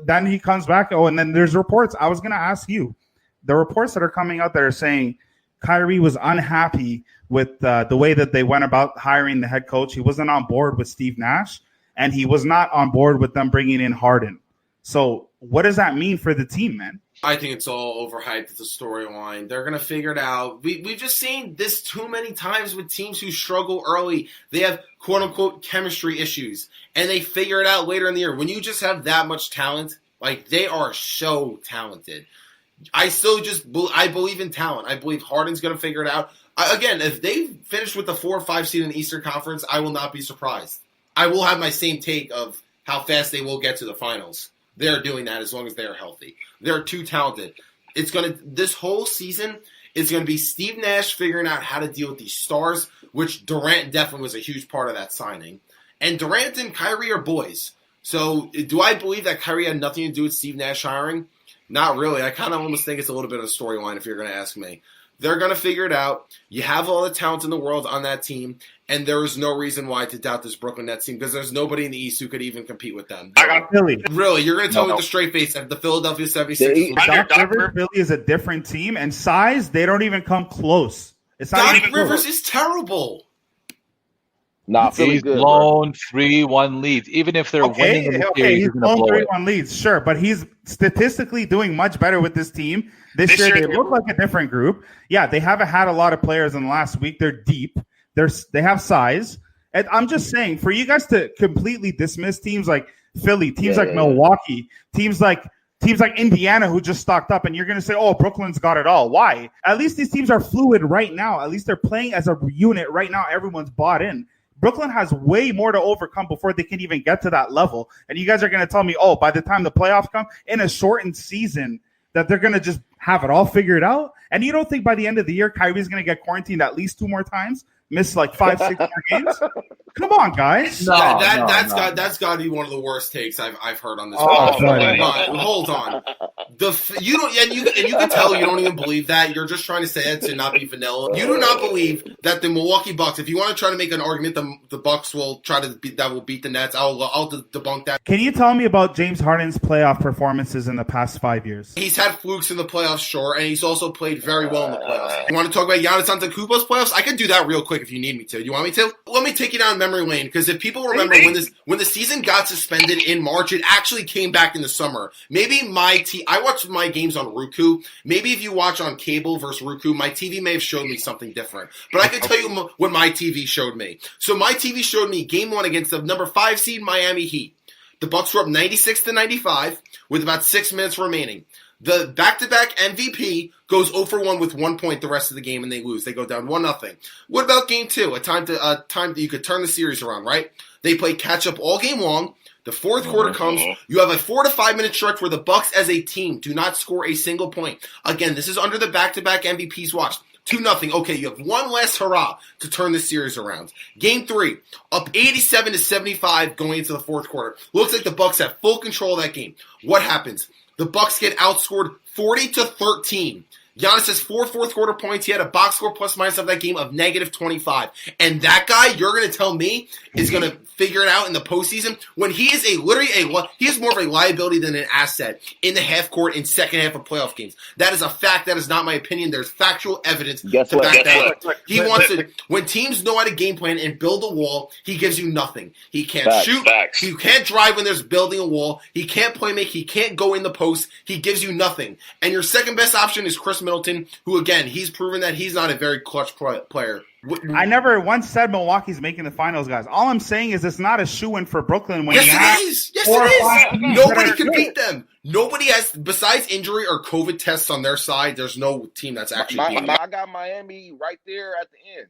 Then he comes back. Oh, and then there's reports. I was going to ask you. The reports that are coming out that are saying Kyrie was unhappy with the way that they went about hiring the head coach. He wasn't on board with Steve Nash, and he was not on board with them bringing in Harden. So what does that mean for the team, man? I think it's all overhyped. It's a storyline. They're going to figure it out. We've just seen this too many times with teams who struggle early. They have quote-unquote chemistry issues, and they figure it out later in the year. When you just have that much talent, like they are so talented. I believe in talent. I believe Harden's going to figure it out. Again, if they finish with the 4 or 5 seed in the Eastern Conference, I will not be surprised. I will have my same take of how fast they will get to the finals. They're doing that as long as they are healthy. They're too talented. This whole season is going to be Steve Nash figuring out how to deal with these stars, which Durant definitely was a huge part of that signing. And Durant and Kyrie are boys. So do I believe that Kyrie had nothing to do with Steve Nash hiring? Not really. I kind of almost think it's a little bit of a storyline if you're going to ask me. They're going to figure it out. You have all the talent in the world on that team, and there is no reason why to doubt this Brooklyn Nets team because there's nobody in the East who could even compete with them. I got Philly. Really? You're going to tell me with a straight face that the Philadelphia 76ers... Doc Rivers, Philly is a different team, and size, they don't even come close. It's not Doc Rivers is terrible. Nah, He's good, blown 3-1 leads. Even if they're winning in the series, he's blown 3-1 leads, sure, but he's statistically doing much better with this team. This year, they look like a different group. Yeah, they haven't had a lot of players in the last week. They're deep. They have size. And I'm just saying, for you guys to completely dismiss teams like Philly, teams like Milwaukee, teams like Indiana who just stocked up, and you're going to say, oh, Brooklyn's got it all. Why? At least these teams are fluid right now. At least they're playing as a unit right now. Everyone's bought in. Brooklyn has way more to overcome before they can even get to that level. And you guys are going to tell me, oh, by the time the playoffs come in a shortened season, that they're going to just have it all figured out? And you don't think by the end of the year, Kyrie's going to get quarantined at least 2 more times? Miss like 5-6 more games? Come on, guys. That's got to be one of the worst takes I've heard on this. Hold on. You can tell you don't even believe that. You're just trying to say it to not be vanilla. You do not believe that the Milwaukee Bucks, if you want to try to make an argument, the Bucks will beat the Nets. I'll debunk that. Can you tell me about James Harden's playoff performances in the past 5 years? He's had flukes in the playoffs, sure, and he's also played very well in the playoffs. You want to talk about Giannis Antetokounmpo's playoffs? I can do that real quick. quick if you need me to. You want me to? Let me take you down memory lane, because if people remember when the season got suspended in March, it actually came back in the summer. Maybe I watched my games on Roku. Maybe if you watch on cable versus Roku, my TV may have showed me something different. But I can tell you what my TV showed me. So my TV showed me game 1 against the number 5 seed Miami Heat. The Bucks were up 96-95 with about 6 minutes remaining. The back-to-back MVP goes 0-for-1 with 1 point the rest of the game, and they lose. They go down 1-0. What about game 2? A time that you could turn the series around, right? They play catch-up all game long. The fourth quarter comes. You have a 4 to 5 minute stretch where the Bucks as a team do not score a single point. Again, this is under the back-to-back MVP's watch. 2-0. Okay, you have one last hurrah to turn the series around. Game 3, up 87-75 going into the fourth quarter. Looks like the Bucks have full control of that game. What happens? The Bucks get outscored 40-13. Giannis has 4 fourth quarter points. He had a box score plus minus of that game of -25. And that guy, you're going to tell me, is going to figure it out in the postseason when he is he is more of a liability than an asset in the half court in second half of playoff games. That is a fact. That is not my opinion. There's factual evidence to back that up. He wants to, when teams know how to game plan and build a wall, he gives you nothing. He can't shoot. He can't drive when there's building a wall. He can't play make. He can't go in the post. He gives you nothing. And your second best option is Chris Middleton, who again, he's proven that he's not a very clutch player. I never once said Milwaukee's making the finals, guys. All I'm saying is it's not a shoo-in for Brooklyn. When yes, it is. Yes, it is. Nobody can beat them. Nobody has, besides injury or COVID tests on their side, there's no team that's actually beating them. I got Miami right there at the end.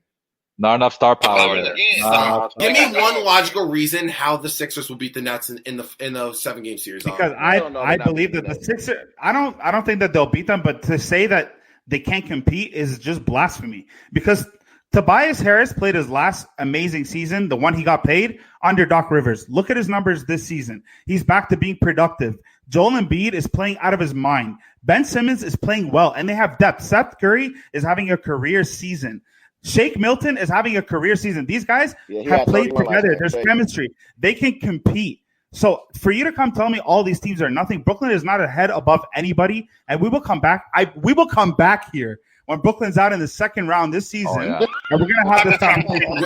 Not enough star power there. Give me one logical reason how the Sixers will beat the Nets in the 7-game series. Because I believe that the Sixers. I don't think that they'll beat them, but to say that they can't compete is just blasphemy. Because Tobias Harris played his last amazing season, the one he got paid, under Doc Rivers. Look at his numbers this season. He's back to being productive. Joel Embiid is playing out of his mind. Ben Simmons is playing well, and they have depth. Seth Curry is having a career season. Shake Milton is having a career season. These guys have played together. There's chemistry. They can compete. So for you to come tell me all these teams are nothing, Brooklyn is not ahead above anybody, and we will come back. We will come back here when Brooklyn's out in the second round this season, and we're gonna have this conversation. All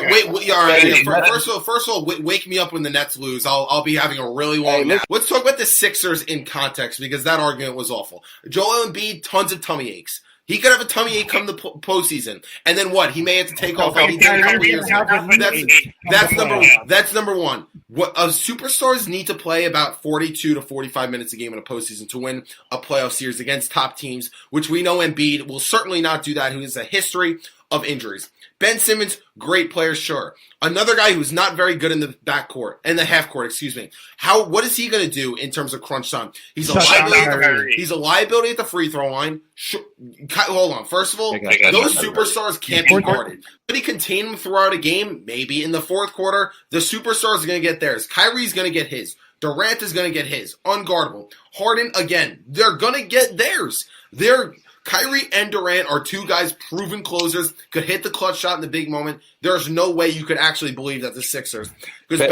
right. First of all, wake me up when the Nets lose. I'll be having a really long nap. Let's talk about the Sixers in context, because that argument was awful. Joel Embiid, tons of tummy aches. He could have a tummy ache come the postseason, and then what? He may have to take off. Like he did a couple years ago. That's number one. What superstars need to play about 42 to 45 minutes a game in a postseason to win a playoff series against top teams, which we know Embiid will certainly not do that. Who has a history of injuries. Ben Simmons, great player, sure. Another guy who's not very good in the backcourt, in the half court, excuse me. What is he going to do in terms of crunch time? He's a liability at the free throw line. Hold on. First of all, those superstars can't be guarded. Could he contain them throughout a game? Maybe. In the fourth quarter, the superstars are going to get theirs. Kyrie's going to get his. Durant is going to get his. Unguardable. Harden, again, they're going to get theirs. Kyrie and Durant are two guys, proven closers, could hit the clutch shot in the big moment. There's no way you could actually believe that the Sixers. Because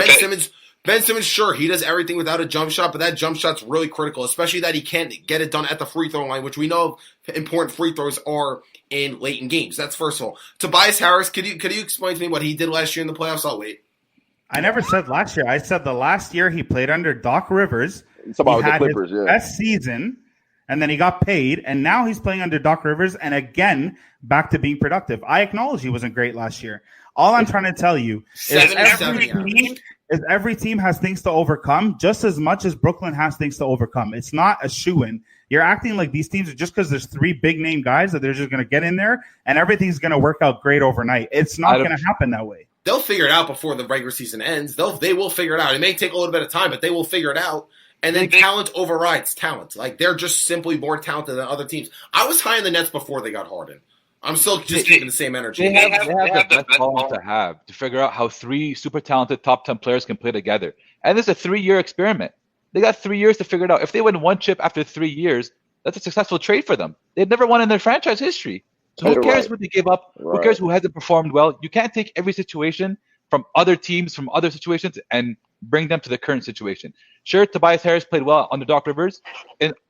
Ben Simmons, sure, he does everything without a jump shot, but that jump shot's really critical, especially that he can't get it done at the free throw line, which we know important free throws are in late in games. That's first of all. Tobias Harris, could you explain to me what he did last year in the playoffs? I'll wait. I never said last year. I said the last year he played under Doc Rivers. It's about the Clippers, his best season. And then he got paid, and now he's playing under Doc Rivers, and again, back to being productive. I acknowledge he wasn't great last year. All I'm trying to tell you is every team has things to overcome just as much as Brooklyn has things to overcome. It's not a shoo-in. You're acting like these teams are just because there's 3 big-name guys that they're just going to get in there, and everything's going to work out great overnight. It's not going to happen that way. They'll figure it out before the regular season ends. They will figure it out. It may take a little bit of time, but they will figure it out. And then talent overrides talent. Like, they're just simply more talented than other teams. I was high on the Nets before they got Harden. I'm still just keeping the same energy. They have the best problem to figure out how 3 super talented top 10 players can play together. And it's a 3-year experiment. They got 3 years to figure it out. If they win one chip after 3 years, that's a successful trade for them. They've never won in their franchise history. So who cares what they gave up? Right. Who cares who hasn't performed well? You can't take every situation from other teams, from other situations, and bring them to the current situation. Sure, Tobias Harris played well under Doc Rivers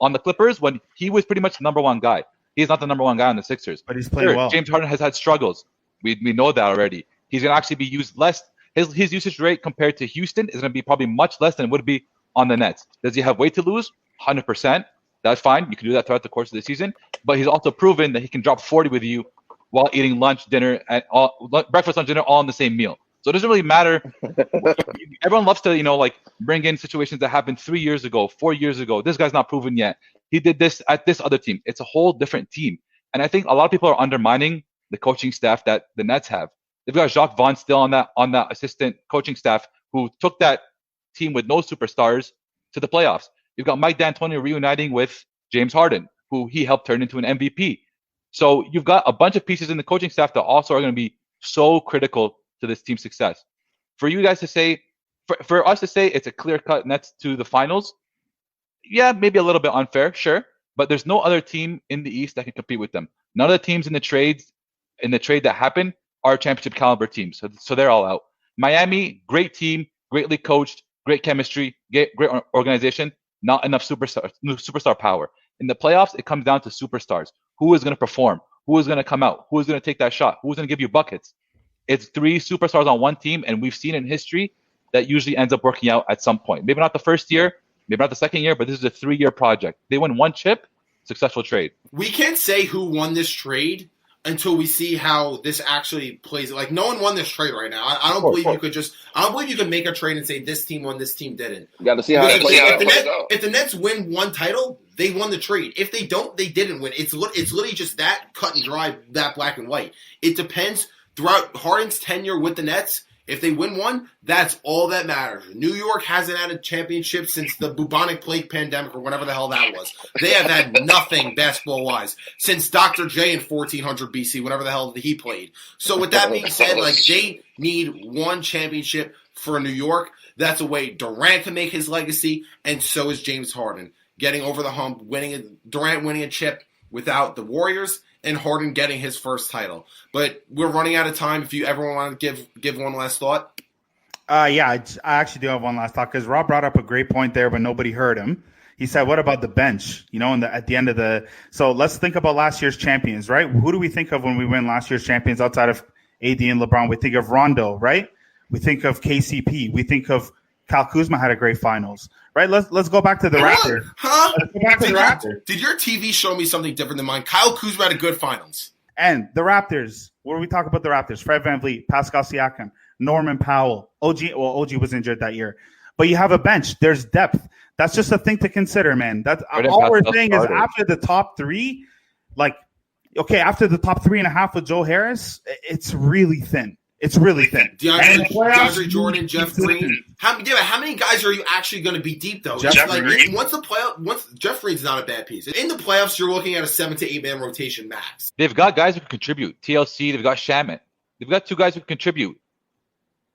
on the Clippers when he was pretty much the number one guy. He's not the number one guy on the Sixers. But he's playing well. James Harden has had struggles. We know that already. He's going to actually be used less. His usage rate compared to Houston is going to be probably much less than it would be on the Nets. Does he have weight to lose? 100%. That's fine. You can do that throughout the course of the season. But he's also proven that he can drop 40 with you while eating lunch, dinner, and breakfast, lunch, dinner, all in the same meal. So it doesn't really matter. Everyone loves to, bring in situations that happened 3 years ago, 4 years ago. This guy's not proven yet. He did this at this other team. It's a whole different team. And I think a lot of people are undermining the coaching staff that the Nets have. They've got Jacques Vaughn still on that assistant coaching staff who took that team with no superstars to the playoffs. You've got Mike D'Antoni reuniting with James Harden, who he helped turn into an MVP. So you've got a bunch of pieces in the coaching staff that also are going to be so critical to this team's success. For you guys to say, for us to say it's a clear-cut Nets to the finals, yeah, maybe a little bit unfair, sure. But there's no other team in the East that can compete with them. None of the teams in the trade that happened are championship caliber teams. So they're all out. Miami, great team, greatly coached, great chemistry, great organization, not enough superstar power. In the playoffs, it comes down to superstars. Who is going to perform? Who is going to come out? Who is going to take that shot? Who is going to give you buckets? It's 3 superstars on one team, and we've seen in history that usually ends up working out at some point. Maybe not the first year, maybe not the second year, but this is a 3-year project. They win one chip, successful trade. We can't say who won this trade until we see how this actually plays. Like, no one won this trade right now. I don't believe you could just. I don't believe you can make a trade and say this team won, this team didn't. You got to see how it plays out. If the Nets win one title, they won the trade. If they don't, they didn't win. It's literally just that cut and dry, that black and white. It depends. Throughout Harden's tenure with the Nets, if they win one, that's all that matters. New York hasn't had a championship since the bubonic plague pandemic or whatever the hell that was. They have had nothing basketball-wise since Dr. J in 1400 BC, whatever the hell he played. So with that being said, they need one championship for New York. That's a way Durant can make his legacy, and so is James Harden. Getting over the hump, Durant winning a chip without the Warriors, and Harden getting his first title. But we're running out of time. If you ever want to give one last thought. Yeah, I actually do have one last thought because Rob brought up a great point there, but nobody heard him. He said, what about the bench? At the end of so let's think about last year's champions, right? Who do we think of when we win last year's champions outside of AD and LeBron? We think of Rondo, right? We think of KCP. We think of Kyle Kuzma had a great finals, right? Let's go back to the Raptors. Huh? Let's go back to the Raptors. Did your TV show me something different than mine? Kyle Kuzma had a good finals. And the Raptors, what do we talk about the Raptors? Fred VanVleet, Pascal Siakam, Norman Powell. OG was injured that year. But you have a bench. There's depth. That's just a thing to consider, man. That's all we're saying is after the top 3, after the top 3.5 with Joe Harris, it's really thin. It's really thin. DeAndre Jordan, Jeff Green. How many guys are you actually going to be deep though? Jeff Green's not a bad piece. In the playoffs, you're looking at a 7 to 8 man rotation max. They've got guys who can contribute. TLC. They've got Shamet. They've got 2 guys who can contribute.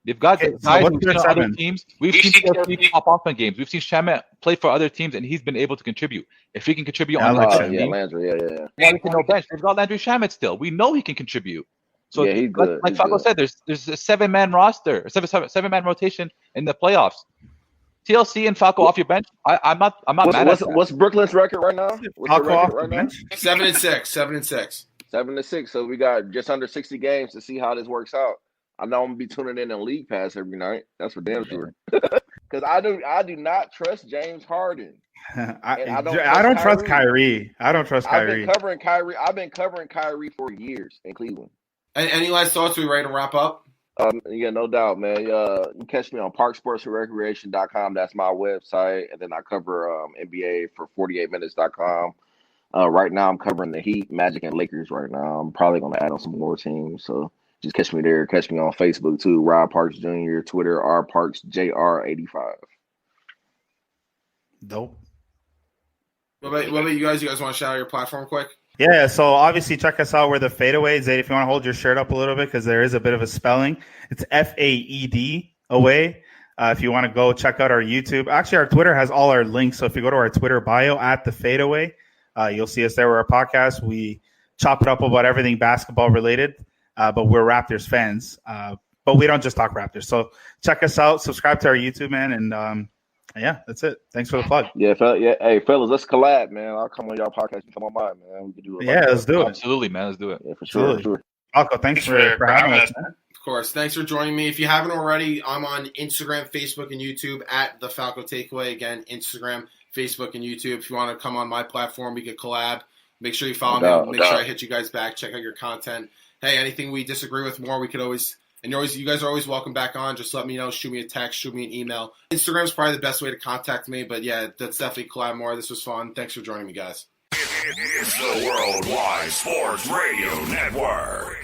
They've got guys who've been on other teams. We've seen TLC pop off in games. We've seen Shamet play for other teams, and he's been able to contribute. If he can contribute on Landry, yeah. We can no bench. They've got Landry Shamet still. We know he can contribute. So, yeah, he's good. Like Falco said, there's a 7-man roster, a 7-man rotation in the playoffs. TLC and Falco off your bench. I'm not mad at that. What's Brooklyn's record right now? Falco off the bench? 7-6. 7-6. So we got just under 60 games to see how this works out. I know I'm gonna be tuning in League Pass every night. That's for damn sure. Because I do not trust James Harden. I don't trust Kyrie. I don't trust Kyrie. I've been covering Kyrie for years in Cleveland. Any last thoughts? Are we ready to wrap up? Yeah, no doubt, man. You can catch me on parksportsrecreation.com. That's my website. And then I cover NBA for 48minutes.com. Right now, I'm covering the Heat, Magic, and Lakers right now. I'm probably going to add on some more teams. So just catch me there. Catch me on Facebook, too. Rob Parks Jr., Twitter, rparksjr85. Dope. What about you guys? You guys want to shout out your platform quick? Yeah, so obviously check us out. We're the Fadeaway. Zayd, if you want to hold your shirt up a little bit because there is a bit of a spelling. It's FAED away. If you want to go check out our YouTube. Actually, our Twitter has all our links. So if you go to our Twitter bio at the Fadeaway, you'll see us there. We're a podcast. We chop it up about everything basketball related, but we're Raptors fans. But we don't just talk Raptors. So check us out. Subscribe to our YouTube, man. And yeah, that's it. Thanks for the plug. Yeah, hey, fellas, let's collab, man. I'll come on y'all podcast. You come on mine, man. We can do it. Yeah, let's do it. Absolutely, man. Let's do it. Yeah, for sure. Falco, thanks for having us, man. course. Thanks for joining me. If you haven't already, I'm on Instagram, Facebook, and YouTube at The Falco Takeaway. Again, Instagram, Facebook, and YouTube. If you want to come on my platform, we could collab. Make sure you follow me. Make sure I hit you guys back. Check out your content. Hey, anything we disagree with more, we could always – and you guys are always welcome back on. Just let me know. Shoot me a text. Shoot me an email. Instagram's probably the best way to contact me. But, yeah, let's definitely collab more. This was fun. Thanks for joining me, guys. It's the Worldwide Sports Radio Network.